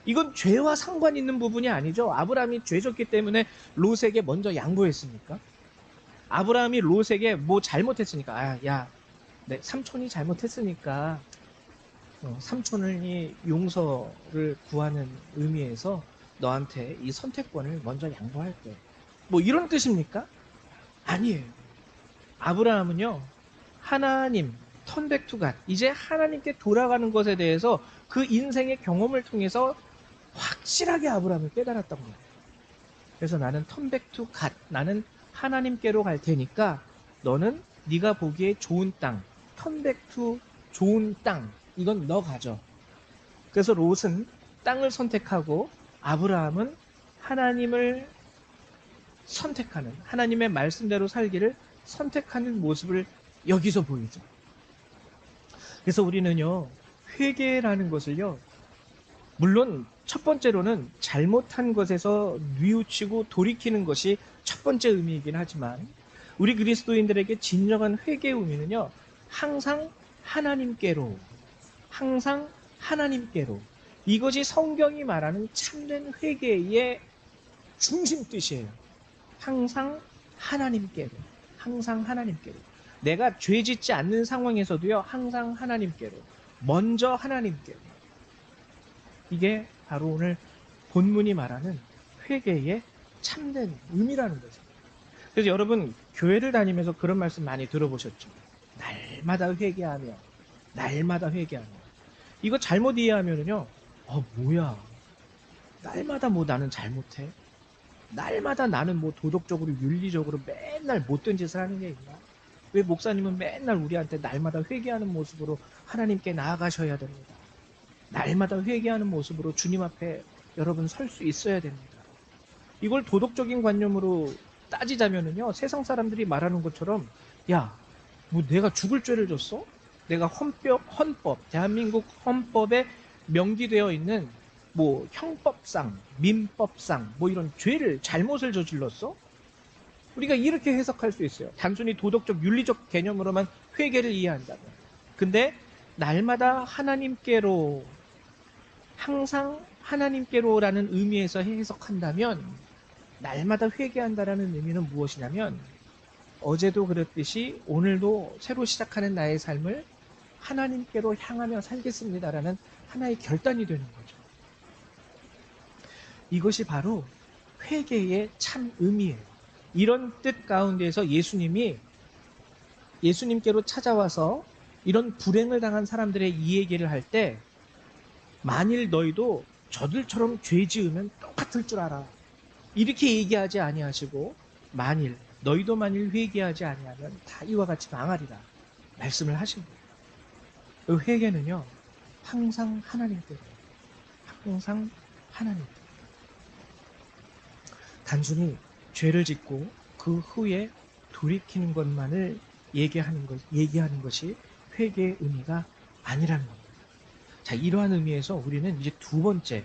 이건 죄와 상관 있는 부분이 아니죠. 아브라함이 죄졌기 때문에 롯에게 먼저 양보했습니까? 아브라함이 롯에게 뭐 잘못했으니까, 내 삼촌이 잘못했으니까 삼촌이 용서를 구하는 의미에서 너한테 이 선택권을 먼저 양보할게, 뭐 이런 뜻입니까? 아니에요. 아브라함은요, 하나님, 턴백 투 갓, 이제 하나님께 돌아가는 것에 대해서 그 인생의 경험을 통해서 확실하게 아브라함을 깨달았던 거예요. 그래서 나는 턴백 투 갓, 나는 하나님께로 갈 테니까 너는 네가 보기에 좋은 땅, 턴백 투 좋은 땅, 이건 너 가져. 그래서 롯은 땅을 선택하고 아브라함은 하나님을 선택하는, 하나님의 말씀대로 살기를 선택하는 모습을 여기서 보이죠. 그래서 우리는요, 회개라는 것을요, 물론 첫 번째로는 잘못한 것에서 뉘우치고 돌이키는 것이 첫 번째 의미이긴 하지만, 우리 그리스도인들에게 진정한 회개의 의미는요, 항상 하나님께로, 이것이 성경이 말하는 참된 회개의 중심 뜻이에요. 항상 하나님께로. 내가 죄 짓지 않는 상황에서도요, 항상 하나님께로. 먼저 하나님께로. 이게 바로 오늘 본문이 말하는 회개의 참된 의미라는 거죠. 그래서 여러분, 교회를 다니면서 그런 말씀 많이 들어보셨죠? 날마다 회개하며. 이거 잘못 이해하면은요, 뭐야, 날마다 뭐 나는 잘못해? 날마다 나는 뭐 도덕적으로, 윤리적으로 맨날 못된 짓을 하는 게 있나? 왜 목사님은 맨날 우리한테 날마다 회개하는 모습으로 하나님께 나아가셔야 됩니다. 날마다 회개하는 모습으로 주님 앞에 여러분 설 수 있어야 됩니다. 이걸 도덕적인 관념으로 따지자면은요, 세상 사람들이 말하는 것처럼, 야, 뭐 내가 죽을 죄를 졌어? 내가 헌법, 대한민국 헌법에 명기되어 있는 뭐 형법상, 민법상 뭐 이런 죄를 잘못을 저질렀어? 우리가 이렇게 해석할 수 있어요. 단순히 도덕적, 윤리적 개념으로만 회개를 이해한다면. 근데 날마다 하나님께로, 항상 하나님께로라는 의미에서 해석한다면 날마다 회개한다라는 의미는 무엇이냐면 어제도 그랬듯이 오늘도 새로 시작하는 나의 삶을 하나님께로 향하며 살겠습니다라는 하나의 결단이 되는 거죠. 이것이 바로 회개의 참 의미예요. 이런 뜻 가운데에서 예수님께로 찾아와서 이런 불행을 당한 사람들의 이 얘기를 할 때 만일 너희도 저들처럼 죄 지으면 똑같을 줄 알아. 이렇게 얘기하지 아니하시고 너희도 만일 회개하지 아니하면 다 이와 같이 망하리라 말씀을 하신 거예요. 그 회개는요 항상 하나님께로, 항상 하나님께로. 단순히 죄를 짓고 그 후에 돌이키는 것만을 얘기하는 것이 회개의 의미가 아니라는 겁니다. 자, 이러한 의미에서 우리는 이제 두 번째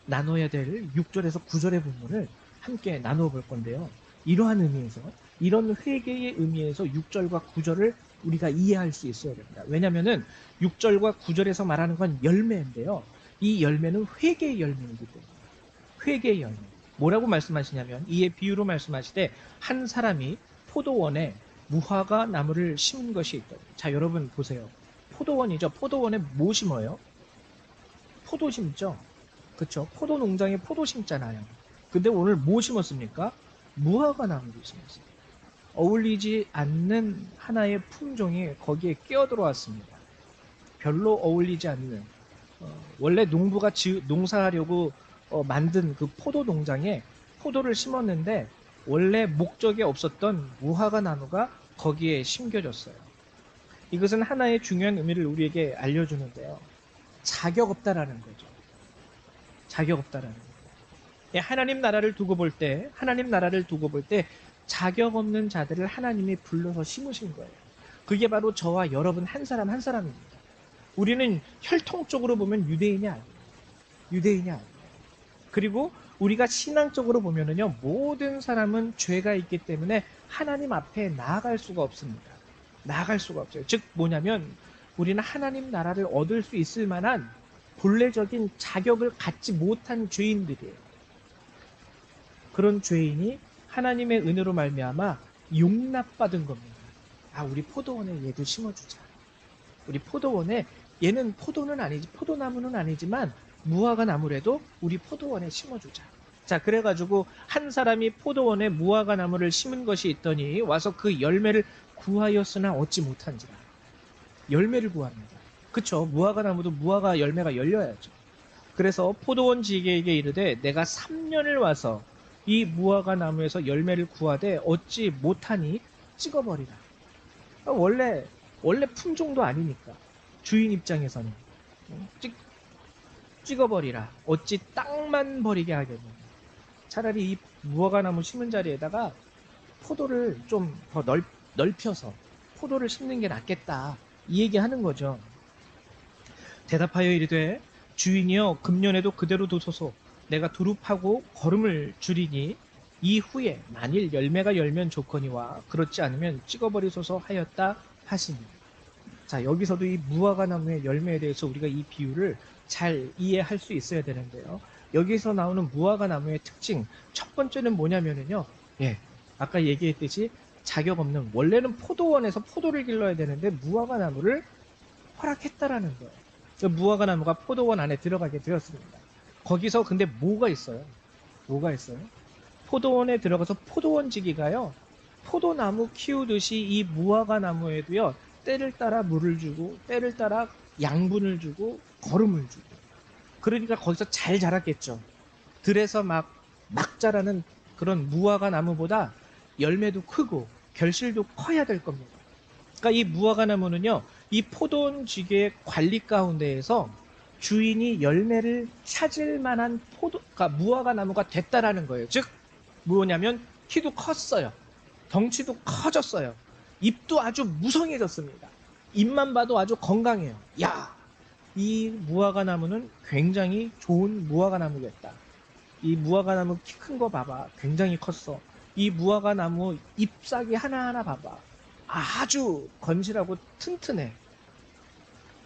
나눠야 될 6절에서 9절의 부분을 함께 나누어 볼 건데요. 이러한 의미에서, 이런 회개의 의미에서 6절과 9절을 우리가 이해할 수 있어야 됩니다. 왜냐하면 6절과 9절에서 말하는 건 열매인데요. 이 열매는 회개의 열매이기 때문에. 회개의 열매. 뭐라고 말씀하시냐면 이에 비유로 말씀하시되 한 사람이 포도원에 무화과 나무를 심은 것이 있다. 자, 여러분 보세요. 포도원이죠. 포도원에 뭐 심어요? 포도 심죠. 그렇죠? 포도 농장에 포도 심잖아요. 근데 오늘 뭐 심었습니까? 무화과 나무를 심었어요. 어울리지 않는 하나의 품종이 거기에 끼어들어왔습니다. 별로 어울리지 않는 원래 농부가 농사하려고 만든 그 포도 농장에 포도를 심었는데 원래 목적에 없었던 무화과 나무가 거기에 심겨졌어요. 이것은 하나의 중요한 의미를 우리에게 알려주는데요. 자격 없다라는 거죠. 자격 없다라는 거죠. 하나님 나라를 두고 볼 때 자격 없는 자들을 하나님이 불러서 심으신 거예요. 그게 바로 저와 여러분 한 사람 한 사람입니다. 우리는 혈통적으로 보면 유대인이 아니에요. 유대인이 아니에요. 그리고 우리가 신앙적으로 보면은요, 모든 사람은 죄가 있기 때문에 하나님 앞에 나아갈 수가 없습니다. 나아갈 수가 없어요. 즉 뭐냐면 우리는 하나님 나라를 얻을 수 있을 만한 본래적인 자격을 갖지 못한 죄인들이에요. 그런 죄인이 하나님의 은혜로 말미암아 용납받은 겁니다. 아, 우리 포도원에 얘도 심어주자. 우리 포도원에 얘는 포도는 아니지, 포도나무는 아니지만 무화과 나무라도 우리 포도원에 심어주자. 자, 그래가지고 한 사람이 포도원에 무화과 나무를 심은 것이 있더니 와서 그 열매를 구하였으나 얻지 못한지라. 열매를 구합니다. 그쵸? 무화과 나무도 무화과 열매가 열려야죠. 그래서 포도원 지게에게 이르되 내가 3년을 와서 이 무화과 나무에서 열매를 구하되 얻지 못하니 찍어버리라. 원래 품종도 아니니까 주인 입장에서는 찍어버리라. 어찌 땅만 버리게 하겠느냐. 차라리 이 무화과 나무 심은 자리에다가 포도를 좀 더 넓혀서 포도를 심는 게 낫겠다. 이 얘기하는 거죠. 대답하여 이르되 주인이여 금년에도 그대로 두소서. 내가 두릅하고 거름을 줄이니 이후에 만일 열매가 열면 좋거니와 그렇지 않으면 찍어버리소서 하였다 하시니. 자, 여기서도 이 무화과 나무의 열매에 대해서 우리가 이 비유를 잘 이해할 수 있어야 되는데요. 여기서 나오는 무화과 나무의 특징 첫 번째는 뭐냐면요. 아까 얘기했듯이 자격 없는, 원래는 포도원에서 포도를 길러야 되는데 무화과 나무를 허락했다라는 거예요. 무화과 나무가 포도원 안에 들어가게 되었습니다. 거기서 근데 뭐가 있어요? 포도원에 들어가서 포도원 지기가요, 포도나무 키우듯이 이 무화과 나무에도요, 때를 따라 물을 주고, 때를 따라 양분을 주고, 거름을 주고. 그러니까 거기서 잘 자랐겠죠. 들에서 막 자라는 그런 무화과 나무보다 열매도 크고, 결실도 커야 될 겁니다. 그러니까 이 무화과 나무는요, 이 포도원 지기의 관리 가운데에서 주인이 열매를 찾을 만한 그러니까 무화과 나무가 됐다라는 거예요. 즉 뭐냐면 키도 컸어요. 덩치도 커졌어요. 잎도 아주 무성해졌습니다. 잎만 봐도 아주 건강해요. 야, 이 무화과 나무는 굉장히 좋은 무화과 나무겠다. 이 무화과 나무 키 큰 거 봐봐. 굉장히 컸어. 이 무화과 나무 잎사귀 하나하나 봐봐. 아주 건실하고 튼튼해.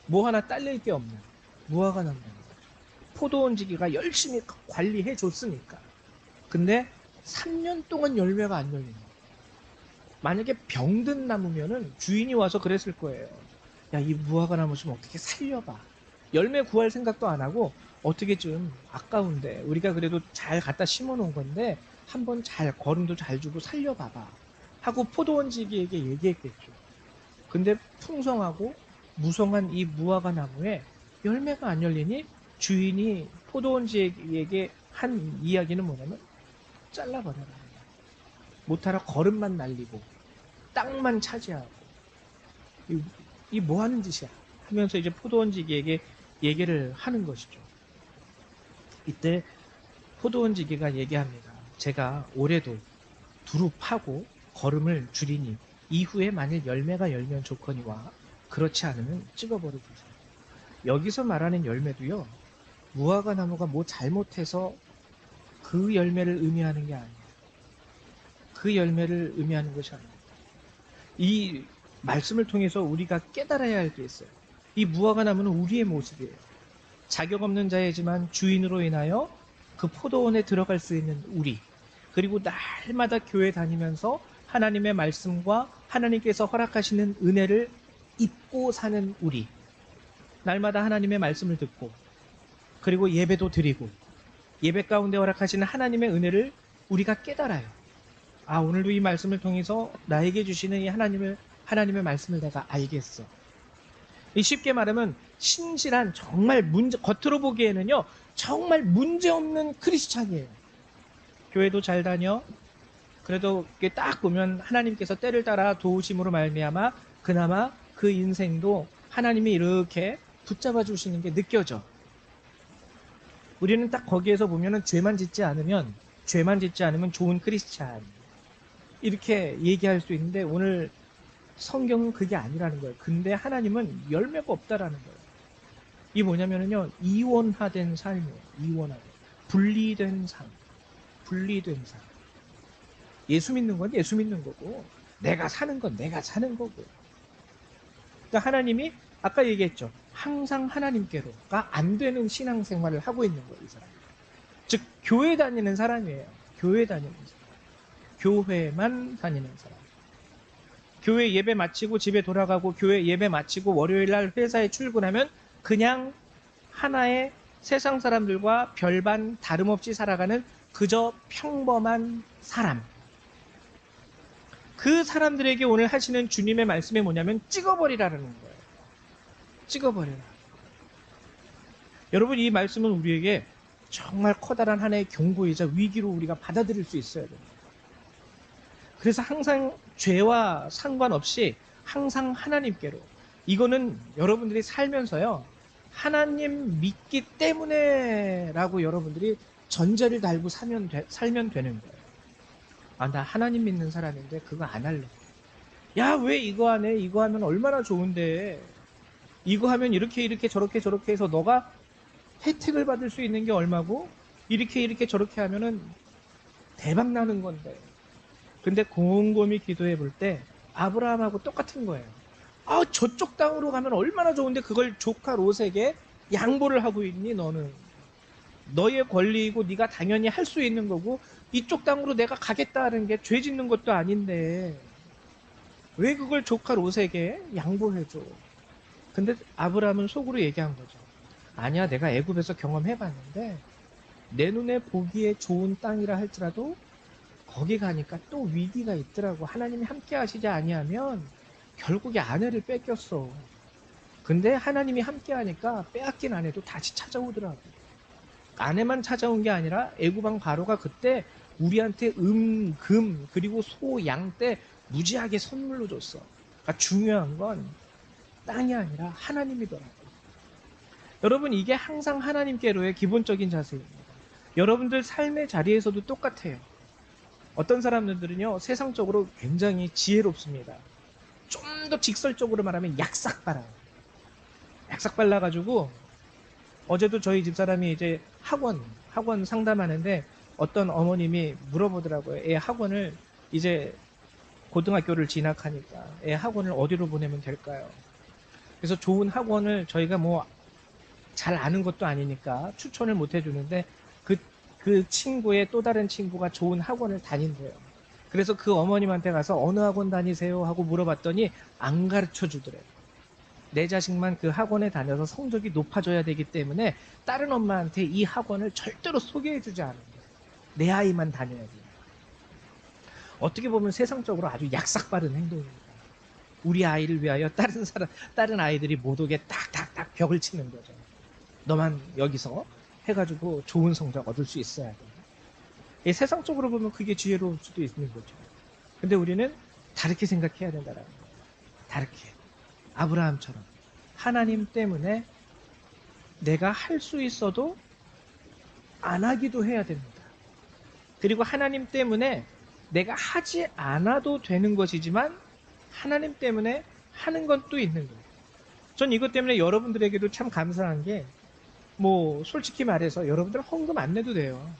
뭐 하나 딸릴 게 없는 무화과 나무. 포도원지기가 열심히 관리해 줬으니까. 근데 3년 동안 열매가 안 열리는 거예요. 만약에 병든 나무면은 주인이 와서 그랬을 거예요. 야, 이 무화과 나무 좀 어떻게 살려봐. 열매 구할 생각도 안 하고 어떻게 좀 아까운데 우리가 그래도 잘 갖다 심어 놓은 건데 한번 잘 거름도 잘 주고 살려봐봐 하고 포도원지기에게 얘기했겠죠. 근데 풍성하고 무성한 이 무화과 나무에 열매가 안 열리니 주인이 포도원지기에게 한 이야기는 뭐냐면 잘라버려라. 못하라 거름만 날리고 땅만 차지하고 이 뭐 하는 짓이야 하면서 이제 포도원지기에게 얘기를 하는 것이죠. 이때 포도원지기가 얘기합니다. 제가 올해도 두루 파고 거름을 줄이니 이후에 만일 열매가 열면 좋거니와 그렇지 않으면 찍어버려 주세요. 여기서 말하는 열매도요, 무화과 나무가 뭐 잘못해서 그 열매를 의미하는 게 아니에요. 그 열매를 의미하는 것이 아닙니다. 이 말씀을 통해서 우리가 깨달아야 할 게 있어요. 이 무화과 나무는 우리의 모습이에요. 자격 없는 자이지만 주인으로 인하여 그 포도원에 들어갈 수 있는 우리, 그리고 날마다 교회 다니면서 하나님의 말씀과 하나님께서 허락하시는 은혜를 입고 사는 우리, 날마다 하나님의 말씀을 듣고 그리고 예배도 드리고 예배 가운데 허락하시는 하나님의 은혜를 우리가 깨달아요. 아, 오늘도 이 말씀을 통해서 나에게 주시는 이 하나님의 말씀을 내가 알겠어. 쉽게 말하면 신실한, 정말 겉으로 보기에는요, 정말 문제없는 크리스찬이에요. 교회도 잘 다녀. 그래도 딱 보면 하나님께서 때를 따라 도우심으로 말미암아 그나마 그 인생도 하나님이 이렇게 붙잡아 주시는 게 느껴져. 우리는 딱 거기에서 보면은 죄만 짓지 않으면 좋은 크리스찬, 이렇게 얘기할 수 있는데 오늘 성경은 그게 아니라는 거예요. 근데 하나님은 열매가 없다라는 거예요. 이 뭐냐면은요, 이원화된 삶이에요. 이원화된, 분리된 삶. 예수 믿는 건 예수 믿는 거고, 내가 사는 건 내가 사는 거고. 그러니까 하나님이 아까 얘기했죠. 항상 하나님께로가 안 되는 신앙생활을 하고 있는 거예요, 이 사람. 즉 교회 다니는 사람이에요. 교회 다니는 사람. 교회만 다니는 사람. 교회 예배 마치고 집에 돌아가고 교회 예배 마치고 월요일 날 회사에 출근하면 그냥 하나의 세상 사람들과 별반 다름없이 살아가는 그저 평범한 사람. 그 사람들에게 오늘 하시는 주님의 말씀이 뭐냐면 찍어버리라는 거예요. 찍어버려라. 여러분, 이 말씀은 우리에게 정말 커다란 하나의 경고이자 위기로 우리가 받아들일 수 있어야 됩니다. 그래서 항상 죄와 상관없이 항상 하나님께로, 이거는 여러분들이 살면서요, 하나님 믿기 때문에 라고 여러분들이 전제를 달고 살면 되는 거예요. 아, 나 하나님 믿는 사람인데 그거 안 할래. 야, 왜 이거 안 해? 이거 하면 얼마나 좋은데. 이거 하면 이렇게 저렇게 해서 너가 혜택을 받을 수 있는 게 얼마고, 이렇게 저렇게 하면은 대박 나는 건데. 근데 곰곰이 기도해 볼 때 아브라함하고 똑같은 거예요. 아, 저쪽 땅으로 가면 얼마나 좋은데 그걸 조카 롯에게 양보를 하고 있니? 너는 너의 권리이고 네가 당연히 할 수 있는 거고, 이쪽 땅으로 내가 가겠다는 게 죄 짓는 것도 아닌데 왜 그걸 조카 롯에게 양보해줘? 근데 아브라함은 속으로 얘기한 거죠. 아니야, 내가 애굽에서 경험해봤는데 내 눈에 보기에 좋은 땅이라 할지라도 거기 가니까 또 위기가 있더라고. 하나님이 함께 하시지 아니하면 결국에 아내를 뺏겼어. 근데 하나님이 함께 하니까 빼앗긴 아내도 다시 찾아오더라고. 아내만 찾아온 게 아니라 애굽왕 바로가 그때 우리한테 금, 그리고 소, 양 떼 무지하게 선물로 줬어. 그러니까 중요한 건 땅이 아니라 하나님이더라고. 여러분, 이게 항상 하나님께로의 기본적인 자세입니다. 여러분들 삶의 자리에서도 똑같아요. 어떤 사람들은요, 세상적으로 굉장히 지혜롭습니다. 좀 더 직설적으로 말하면 약삭 발라요. 약삭 발라가지고 어제도 저희 집사람이 이제 학원 상담하는데 어떤 어머님이 물어보더라고요. 애 학원을 이제 고등학교를 진학하니까 애 학원을 어디로 보내면 될까요? 그래서 좋은 학원을 저희가 뭐 잘 아는 것도 아니니까 추천을 못 해주는데 그 친구의 또 다른 친구가 좋은 학원을 다닌대요. 그래서 그 어머님한테 가서 어느 학원 다니세요? 하고 물어봤더니 안 가르쳐 주더래요. 내 자식만 그 학원에 다녀서 성적이 높아져야 되기 때문에 다른 엄마한테 이 학원을 절대로 소개해주지 않아요. 내 아이만 다녀야 돼요. 어떻게 보면 세상적으로 아주 약삭빠른 행동입니다. 우리 아이를 위하여 다른 아이들이 못 오게 딱딱딱 벽을 치는 거죠. 너만 여기서 해가지고 좋은 성적 얻을 수 있어야 돼. 세상적으로 보면 그게 지혜로울 수도 있는 거죠. 근데 우리는 다르게 생각해야 된다라는 거예요. 다르게. 아브라함처럼 하나님 때문에 내가 할 수 있어도 안 하기도 해야 됩니다. 그리고 하나님 때문에 내가 하지 않아도 되는 것이지만 하나님 때문에 하는 건 또 있는 거예요. 전 이것 때문에 여러분들에게도 참 감사한 게 뭐 솔직히 말해서 여러분들 헌금 안 내도 돼요.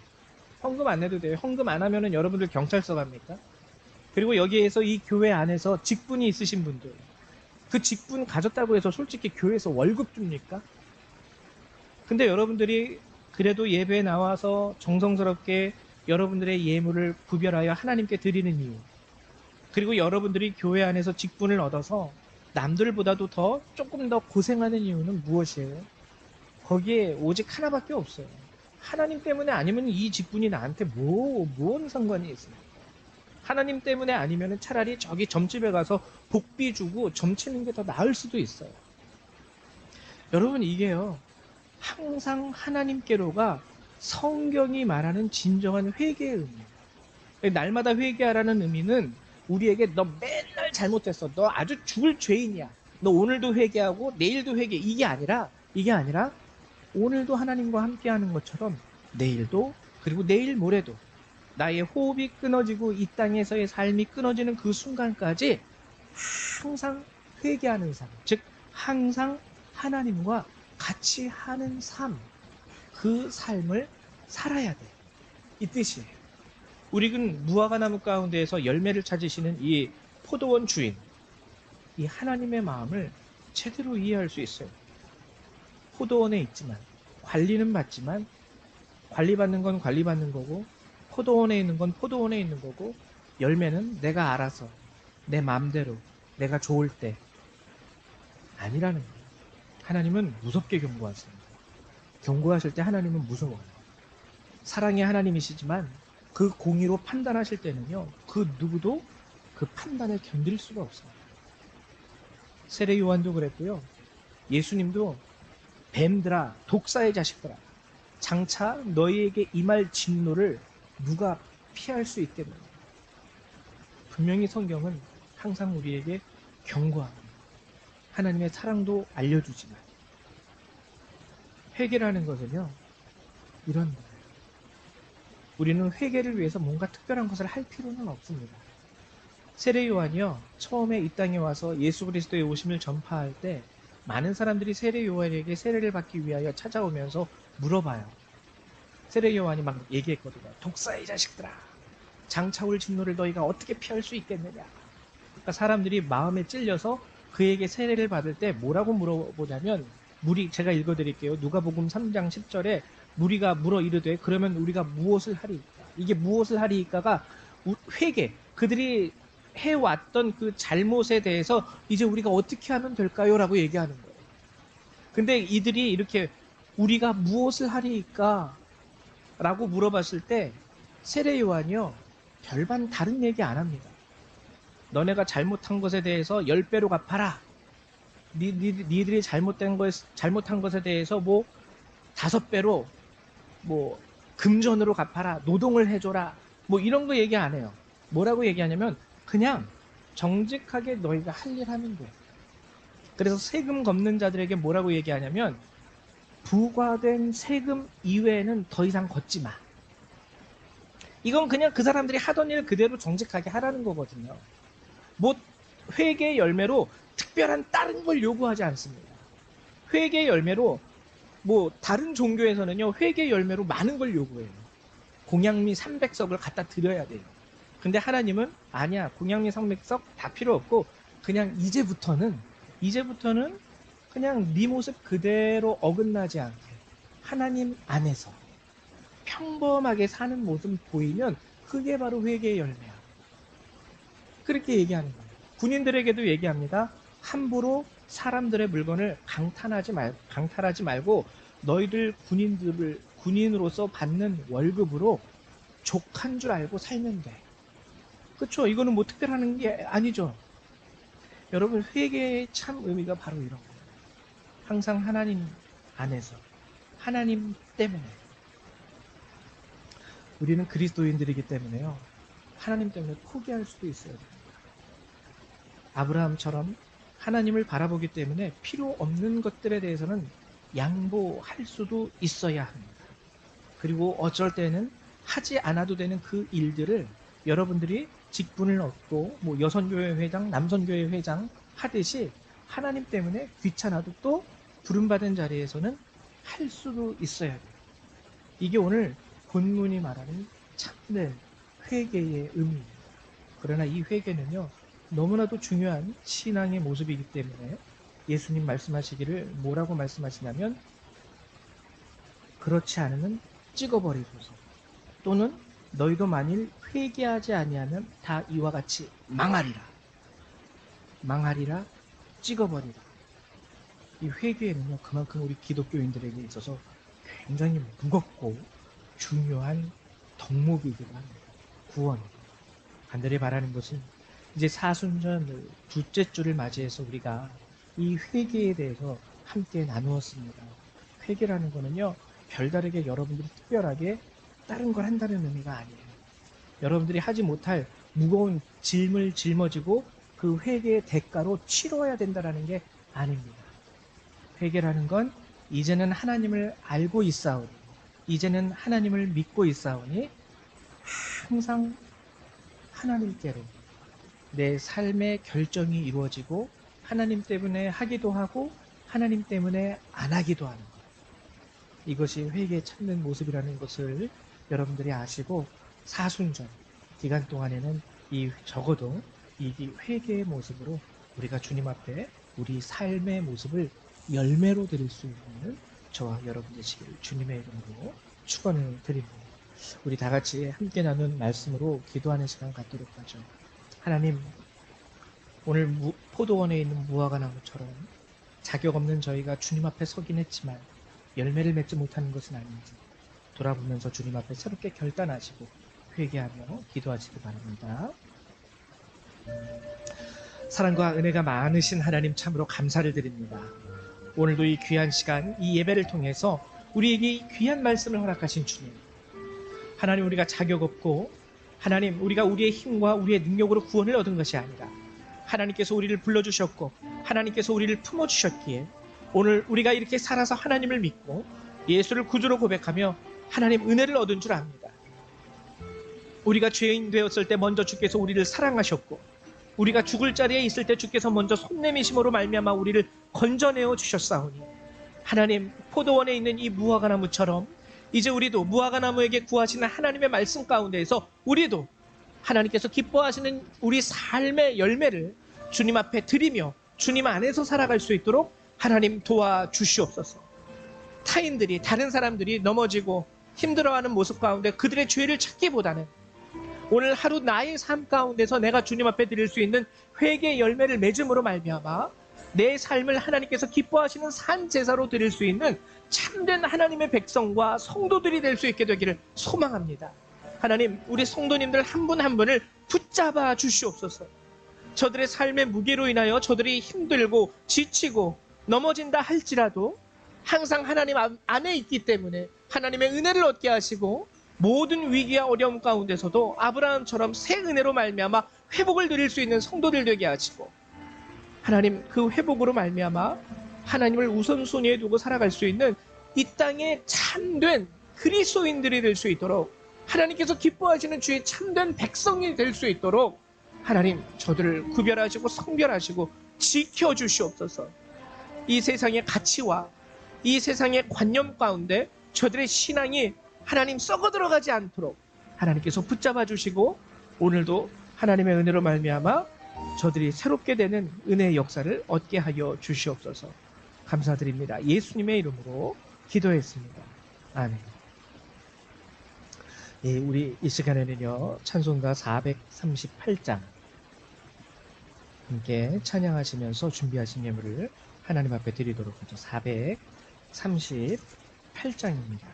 헌금 안 내도 돼요. 헌금 안 하면은 여러분들 경찰서 갑니까? 그리고 여기에서 이 교회 안에서 직분이 있으신 분들 그 직분 가졌다고 해서 솔직히 교회에서 월급 줍니까? 근데 여러분들이 그래도 예배에 나와서 정성스럽게 여러분들의 예물을 구별하여 하나님께 드리는 이유, 그리고 여러분들이 교회 안에서 직분을 얻어서 남들보다도 조금 더 고생하는 이유는 무엇이에요? 거기에 오직 하나밖에 없어요. 하나님 때문에 아니면 이 직분이 나한테 뭔 상관이 있습니까? 하나님 때문에 아니면 차라리 저기 점집에 가서 복비 주고 점치는 게 더 나을 수도 있어요. 여러분, 이게요, 항상 하나님께로가 성경이 말하는 진정한 회개의 의미예요. 날마다 회개하라는 의미는 우리에게 너 맨날 잘못했어, 너 아주 죽을 죄인이야, 너 오늘도 회개하고 내일도 회개, 이게 아니라 오늘도 하나님과 함께하는 것처럼 내일도, 그리고 내일 모레도 나의 호흡이 끊어지고 이 땅에서의 삶이 끊어지는 그 순간까지 항상 회개하는 삶, 즉 항상 하나님과 같이 하는 삶, 그 삶을 살아야 돼. 이 뜻이에요. 우리는 무화과 나무 가운데에서 열매를 찾으시는 이 포도원 주인, 이 하나님의 마음을 제대로 이해할 수 있어요. 포도원에 있지만, 관리는 받지만, 관리받는 건 관리받는 거고, 포도원에 있는 건 포도원에 있는 거고, 열매는 내가 알아서 내 마음대로 내가 좋을 때 아니라는 거예요. 하나님은 무섭게 경고하십니다. 경고하실 때 하나님은 무서워요. 사랑의 하나님이시지만 그 공의로 판단하실 때는요, 그 누구도 그 판단을 견딜 수가 없습니다. 세례 요한도 그랬고요, 예수님도 뱀들아, 독사의 자식들아, 장차 너희에게 임할 진노를 누가 피할 수 있겠느냐. 분명히 성경은 항상 우리에게 경고합니다. 하나님의 사랑도 알려주지만, 회개라는 것은요, 이런 거예요. 우리는 회개를 위해서 뭔가 특별한 것을 할 필요는 없습니다. 세례 요한이요, 처음에 이 땅에 와서 예수 그리스도의 오심을 전파할 때 많은 사람들이 세례 요한에게 세례를 받기 위하여 찾아오면서 물어봐요. 세례 요한이 막 얘기했거든요. 독사의 자식들아, 장차 올 진노를 너희가 어떻게 피할 수 있겠느냐. 그러니까 사람들이 마음에 찔려서 그에게 세례를 받을 때 뭐라고 물어보냐면, 제가 읽어드릴게요. 누가복음 3장 10절에 무리가 물어 이르되 그러면 우리가 무엇을 하리이까. 이게 무엇을 하리이까가 회개, 그들이 해왔던 그 잘못에 대해서 이제 우리가 어떻게 하면 될까요? 라고 얘기하는 거예요. 근데 이들이 이렇게 우리가 무엇을 하리이까? 라고 물어봤을 때 세례 요한이요, 별반 다른 얘기 안 합니다. 너네가 잘못한 것에 대해서 10배로 갚아라. 니들이 잘못한 것에 대해서 뭐 5배로 뭐 금전으로 갚아라. 노동을 해줘라. 뭐 이런 거 얘기 안 해요. 뭐라고 얘기하냐면 그냥 정직하게 너희가 할 일 하면 돼. 그래서 세금 걷는 자들에게 뭐라고 얘기하냐면 부과된 세금 이외에는 더 이상 걷지 마. 이건 그냥 그 사람들이 하던 일 그대로 정직하게 하라는 거거든요. 뭐 회개의 열매로 특별한 다른 걸 요구하지 않습니다. 회개의 열매로 뭐 다른 종교에서는요, 회개의 열매로 많은 걸 요구해요. 공양미 300석을 갖다 드려야 돼요. 근데 하나님은 아니야. 공양미 300석 다 필요 없고 그냥 이제부터는 그냥 네 모습 그대로 어긋나지 않게 하나님 안에서 평범하게 사는 모습 보이면 그게 바로 회개의 열매야. 그렇게 얘기하는 거예요. 군인들에게도 얘기합니다. 함부로 사람들의 물건을 강탈하지 말고 너희들 군인으로서 받는 월급으로 족한 줄 알고 살면 돼. 그렇죠? 이거는 뭐 특별한 게 아니죠. 여러분, 회개의 참 의미가 바로 이런 거예요. 항상 하나님 안에서, 하나님 때문에. 우리는 그리스도인들이기 때문에요. 하나님 때문에 포기할 수도 있어야 됩니다. 아브라함처럼 하나님을 바라보기 때문에 필요 없는 것들에 대해서는 양보할 수도 있어야 합니다. 그리고 어쩔 때는 하지 않아도 되는 그 일들을 여러분들이 직분을 얻고 뭐 여선교회 회장, 남선교회 회장 하듯이 하나님 때문에 귀찮아도 또 부름받은 자리에서는 할 수도 있어야 돼요. 이게 오늘 본문이 말하는 참된 회개의 의미입니다. 그러나 이 회개는요, 너무나도 중요한 신앙의 모습이기 때문에 예수님 말씀하시기를 뭐라고 말씀하시냐면, 그렇지 않으면 찍어버리소서, 또는 너희도 만일 회개하지 아니하면 다 이와 같이 망하리라. 망하리라, 찍어버리라. 이 회개는요, 그만큼 우리 기독교인들에게 있어서 굉장히 무겁고 중요한 덕목이기도 합니다. 구원. 간절히 바라는 것은 이제 사순절 둘째 주를 맞이해서 우리가 이 회개에 대해서 함께 나누었습니다. 회개라는 거는요, 별다르게 여러분들이 특별하게 다른 걸 한다는 의미가 아니에요. 여러분들이 하지 못할 무거운 짐을 짊어지고 그 회개의 대가로 치러야 된다는 게 아닙니다. 회개라는 건 이제는 하나님을 알고 있사오니, 이제는 하나님을 믿고 있사오니 항상 하나님께로 내 삶의 결정이 이루어지고 하나님 때문에 하기도 하고 하나님 때문에 안 하기도 하는 것. 이것이 회개에 참는 모습이라는 것을 여러분들이 아시고 사순절 기간 동안에는 적어도 이 회개의 모습으로 우리가 주님 앞에 우리 삶의 모습을 열매로 드릴 수 있는 저와 여러분 되시기를 주님의 이름으로 축원을 드립니다. 우리 다 같이 함께 나눈 말씀으로 기도하는 시간 갖도록 하죠. 하나님, 오늘 포도원에 있는 무화과 나무처럼 자격 없는 저희가 주님 앞에 서긴 했지만 열매를 맺지 못하는 것은 아닌지 돌아보면서 주님 앞에 새롭게 결단하시고 회개하며 기도하시기 바랍니다. 사랑과 은혜가 많으신 하나님, 참으로 감사를 드립니다. 오늘도 이 귀한 시간, 이 예배를 통해서 우리에게 이 귀한 말씀을 허락하신 주님, 하나님, 우리가 자격 없고 하나님, 우리가 우리의 힘과 우리의 능력으로 구원을 얻은 것이 아니라 하나님께서 우리를 불러주셨고 하나님께서 우리를 품어주셨기에 오늘 우리가 이렇게 살아서 하나님을 믿고 예수를 구주로 고백하며 하나님 은혜를 얻은 줄 압니다. 우리가 죄인 되었을 때 먼저 주께서 우리를 사랑하셨고 우리가 죽을 자리에 있을 때 주께서 먼저 손 내미심으로 말미암아 우리를 건져내어 주셨사오니 하나님, 포도원에 있는 이 무화과 나무처럼 이제 우리도 무화과 나무에게 구하시는 하나님의 말씀 가운데에서 우리도 하나님께서 기뻐하시는 우리 삶의 열매를 주님 앞에 드리며 주님 안에서 살아갈 수 있도록 하나님 도와주시옵소서. 타인들이, 다른 사람들이 넘어지고 힘들어하는 모습 가운데 그들의 죄를 찾기보다는 오늘 하루 나의 삶 가운데서 내가 주님 앞에 드릴 수 있는 회개의 열매를 맺음으로 말미암아 내 삶을 하나님께서 기뻐하시는 산 제사로 드릴 수 있는 참된 하나님의 백성과 성도들이 될 수 있게 되기를 소망합니다. 하나님, 우리 성도님들 한 분 한 분을 붙잡아 주시옵소서. 저들의 삶의 무게로 인하여 저들이 힘들고 지치고 넘어진다 할지라도 항상 하나님 안에 있기 때문에 하나님의 은혜를 얻게 하시고 모든 위기와 어려움 가운데서도 아브라함처럼 새 은혜로 말미암아 회복을 누릴 수 있는 성도들 되게 하시고 하나님, 그 회복으로 말미암아 하나님을 우선순위에 두고 살아갈 수 있는 이 땅에 참된 그리스도인들이 될 수 있도록 하나님께서 기뻐하시는 주의 참된 백성이 될 수 있도록 하나님 저들을 구별하시고 성별하시고 지켜주시옵소서. 이 세상의 가치와 이 세상의 관념 가운데 저들의 신앙이 하나님 썩어 들어가지 않도록 하나님께서 붙잡아 주시고 오늘도 하나님의 은혜로 말미암아 저들이 새롭게 되는 은혜의 역사를 얻게 하여 주시옵소서. 감사드립니다. 예수님의 이름으로 기도했습니다. 아멘. 예, 우리 이 시간에는요 찬송가 438장 함께 찬양하시면서 준비하신 예물을 하나님 앞에 드리도록 하죠. 438장입니다.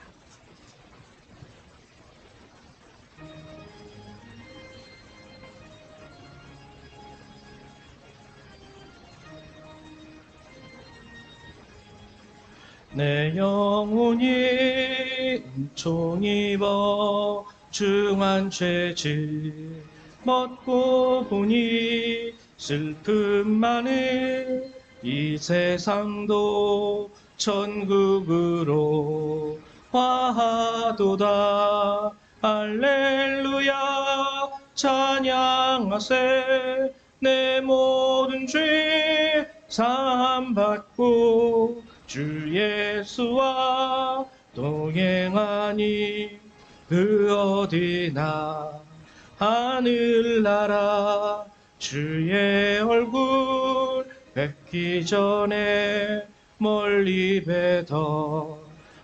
내 영혼이 은총 입어 중한 죄질 먹고 보니 슬픔 많은 이 세상도 천국으로 화하도다. 할렐루야 찬양하세. 내 모든 죄 사함받고 주 예수와 동행하니 그 어디나 하늘나라 주의 얼굴 뵙기 전에 멀리 뵈던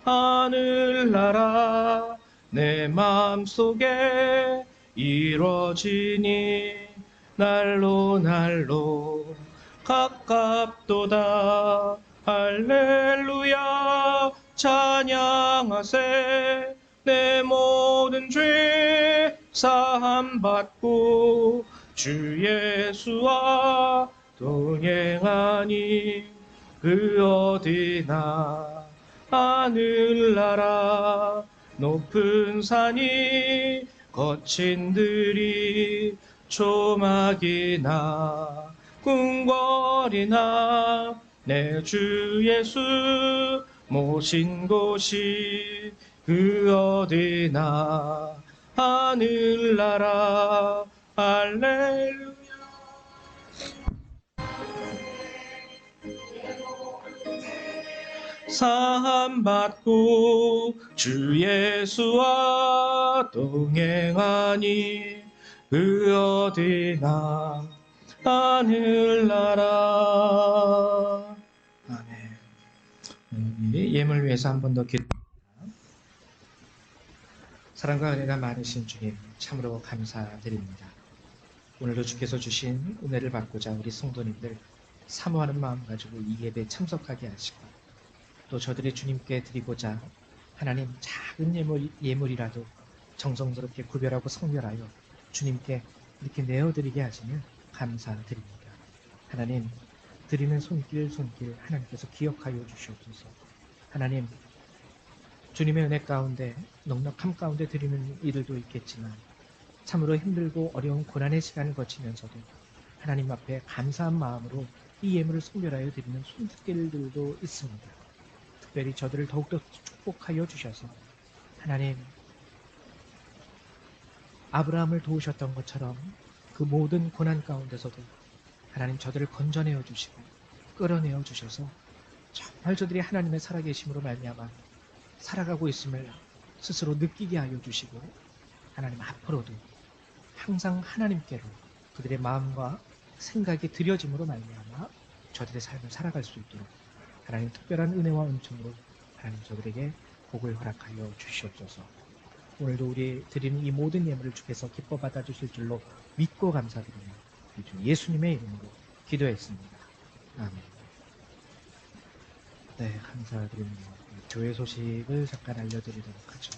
하늘나라 내 마음속에 이루어지니 날로 날로 가깝도다. 할렐루야 찬양하세. 내 모든 죄 사함받고 주 예수와 동행하니 그 어디나 하늘나라 높은 산이 거친 들이 조막이나 궁궐이나 내 주 예수 모신 곳이 그 어디나 하늘나라. 할렐루야. 사함받고 주 예수와 동행하니 그 어디나 하늘나라. 아멘. 예물 위해서 한 번 더 기도합니다. 사랑과 은혜가 많으신 주님 참으로 감사드립니다. 오늘도 주께서 주신 은혜를 받고자 우리 성도님들 사모하는 마음 가지고 이 예배에 참석하게 하시고 또 저들이 주님께 드리고자 하나님 작은 예물이라도 정성스럽게 구별하고 성별하여 주님께 이렇게 내어드리게 하시면 감사드립니다. 하나님 드리는 손길 하나님께서 기억하여 주시옵소서. 하나님 주님의 은혜 가운데 넉넉함 가운데 드리는 이들도 있겠지만 참으로 힘들고 어려운 고난의 시간을 거치면서도 하나님 앞에 감사한 마음으로 이 예물을 성별하여 드리는 손길들도 있습니다. 특별히 저들을 더욱더 축복하여 주셔서 하나님 아브라함을 도우셨던 것처럼 그 모든 고난 가운데서도 하나님 저들을 건져내어 주시고 끌어내어 주셔서 정말 저들이 하나님의 살아계심으로 말미암아 살아가고 있음을 스스로 느끼게 하여 주시고 하나님 앞으로도 항상 하나님께로 그들의 마음과 생각이 드려짐으로 말미암아 저들의 삶을 살아갈 수 있도록 하나님 특별한 은혜와 은총으로 하나님 저들에게 복을 허락하여 주시옵소서. 오늘도 우리 드리는 이 모든 예물을 주께서 기뻐 받아주실 줄로 믿고 감사드리며 주 예수님의 이름으로 기도했습니다. 아멘. 네, 감사드립니다. 교회 소식을 잠깐 알려드리도록 하죠.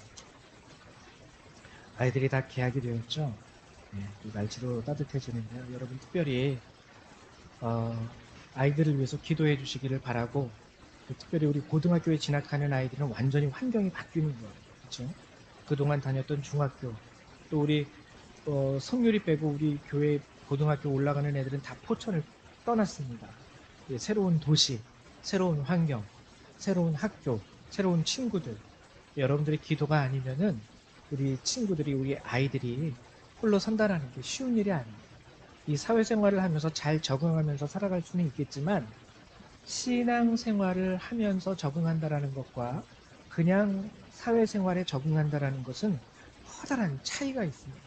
아이들이 다 개학이 되었죠. 네, 또 날씨도 따뜻해지는데요. 여러분 특별히 아이들을 위해서 기도해 주시기를 바라고 특별히 우리 고등학교에 진학하는 아이들은 완전히 환경이 바뀌는 거예요. 그렇죠? 그동안 다녔던 중학교 또 우리 성률이 빼고 우리 교회 고등학교 올라가는 애들은 다 포천을 떠났습니다. 예, 새로운 도시, 새로운 환경, 새로운 학교, 새로운 친구들. 여러분들의 기도가 아니면은 우리 친구들이 우리 아이들이 홀로 선다라는 게 쉬운 일이 아닙니다. 이 사회생활을 하면서 잘 적응하면서 살아갈 수는 있겠지만 신앙생활을 하면서 적응한다라는 것과 그냥 사회생활에 적응한다라는 것은 커다란 차이가 있습니다.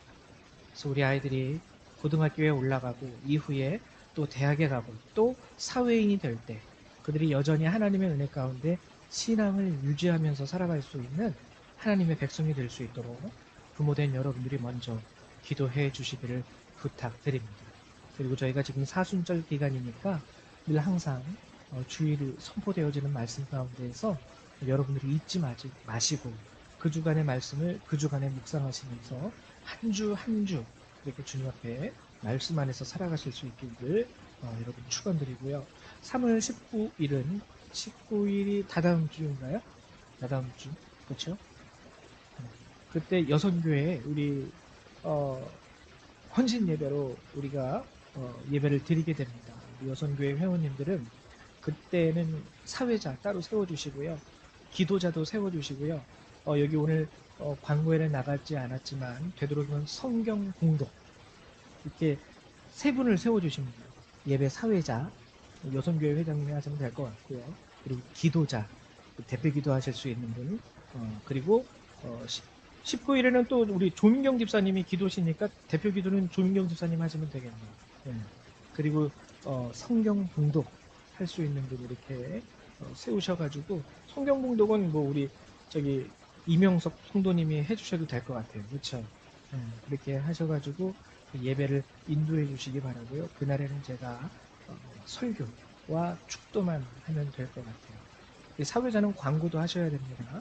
그래서 우리 아이들이 고등학교에 올라가고 이후에 또 대학에 가고 또 사회인이 될 때 그들이 여전히 하나님의 은혜 가운데 신앙을 유지하면서 살아갈 수 있는 하나님의 백성이 될 수 있도록 부모된 여러분들이 먼저 기도해 주시기를 부탁드립니다. 그리고 저희가 지금 사순절 기간이니까 늘 항상 주일 선포되어지는 말씀 가운데에서 여러분들이 잊지 마시고 그 주간의 말씀을 그 주간에 묵상하시면서 한 주 한 주 이렇게 주님 앞에 말씀 안에서 살아가실 수 있기를 여러분 축원드리고요. 3월 19일은 19일이 다다음 주인가요? 다다음 주 그렇죠? 그때 여선교회에 우리 헌신 예배로 우리가 예배를 드리게 됩니다. 우리 여선교회 회원님들은 그때는 사회자 따로 세워주시고요. 기도자도 세워주시고요. 여기 오늘 광고에는 나가지 않았지만 되도록이면 성경 공독 이렇게 세 분을 세워주십니다. 예배 사회자 여선교회 회장님이 하시면 될 것 같고요. 그리고 기도자 대표 기도하실 수 있는 분 그리고 19일에는 또 우리 조민경 집사님이 기도시니까 대표 기도는 조민경 집사님 하시면 되겠네요. 네. 그리고 성경 봉독 할 수 있는 분 이렇게 세우셔가지고 성경 봉독은 뭐 우리 저기 이명석 성도님이 해주셔도 될 것 같아요. 그렇죠? 그렇게 하셔가지고 예배를 인도해 주시기 바라고요. 그날에는 제가 설교와 축도만 하면 될 것 같아요. 사회자는 광고도 하셔야 됩니다.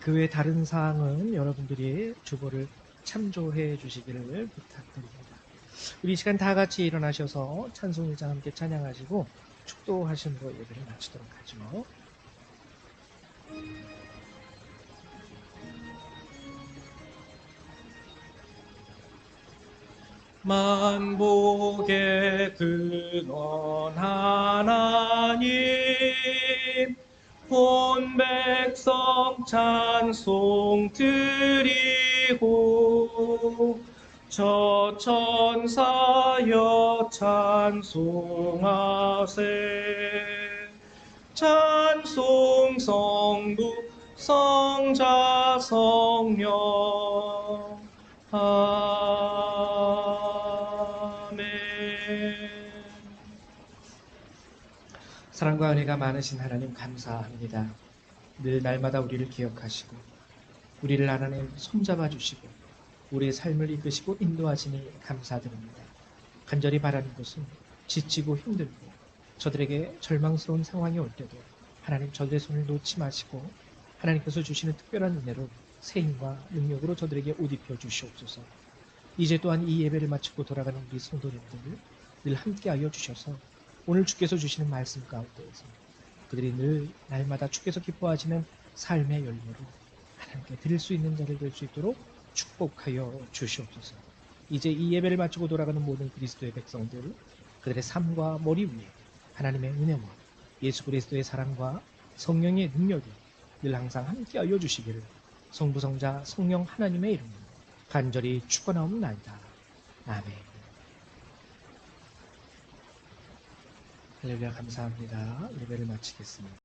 그 외 다른 사항은 여러분들이 주보를 참조해 주시기를 부탁드립니다. 우리 이 시간 다 같이 일어나셔서 찬송일장 함께 찬양하시고 축도하심으로 예배를 마치도록 하죠. 만복의 근원 하나님 본 백성 찬송 드리고 저 천사여 찬송하세 찬송 성부 성자 성령 아멘. 사랑과 은혜가 많으신 하나님 감사합니다. 늘 날마다 우리를 기억하시고 우리를 하나님 손잡아 주시고 우리의 삶을 이끄시고 인도하시니 감사드립니다. 간절히 바라는 것은 지치고 힘들고 저들에게 절망스러운 상황이 올 때도 하나님 저들의 손을 놓지 마시고 하나님께서 주시는 특별한 은혜로 세임과 능력으로 저들에게 옷 입혀 주시옵소서. 이제 또한 이 예배를 마치고 돌아가는 우리 성도님들 늘 함께하여 주셔서 오늘 주께서 주시는 말씀 가운데에서 그들이 늘 날마다 주께서 기뻐하시는 삶의 열매로 하나님께 드릴 수 있는 자를 될 수 있도록 축복하여 주시옵소서. 이제 이 예배를 마치고 돌아가는 모든 그리스도의 백성들 그들의 삶과 머리 위에 하나님의 은혜와 예수 그리스도의 사랑과 성령의 능력이 늘 항상 함께하여 주시기를 성부 성자 성령 하나님의 이름으로 간절히 축원하옵나이다. 아멘. 할렐루야 감사합니다. 예배를 마치겠습니다.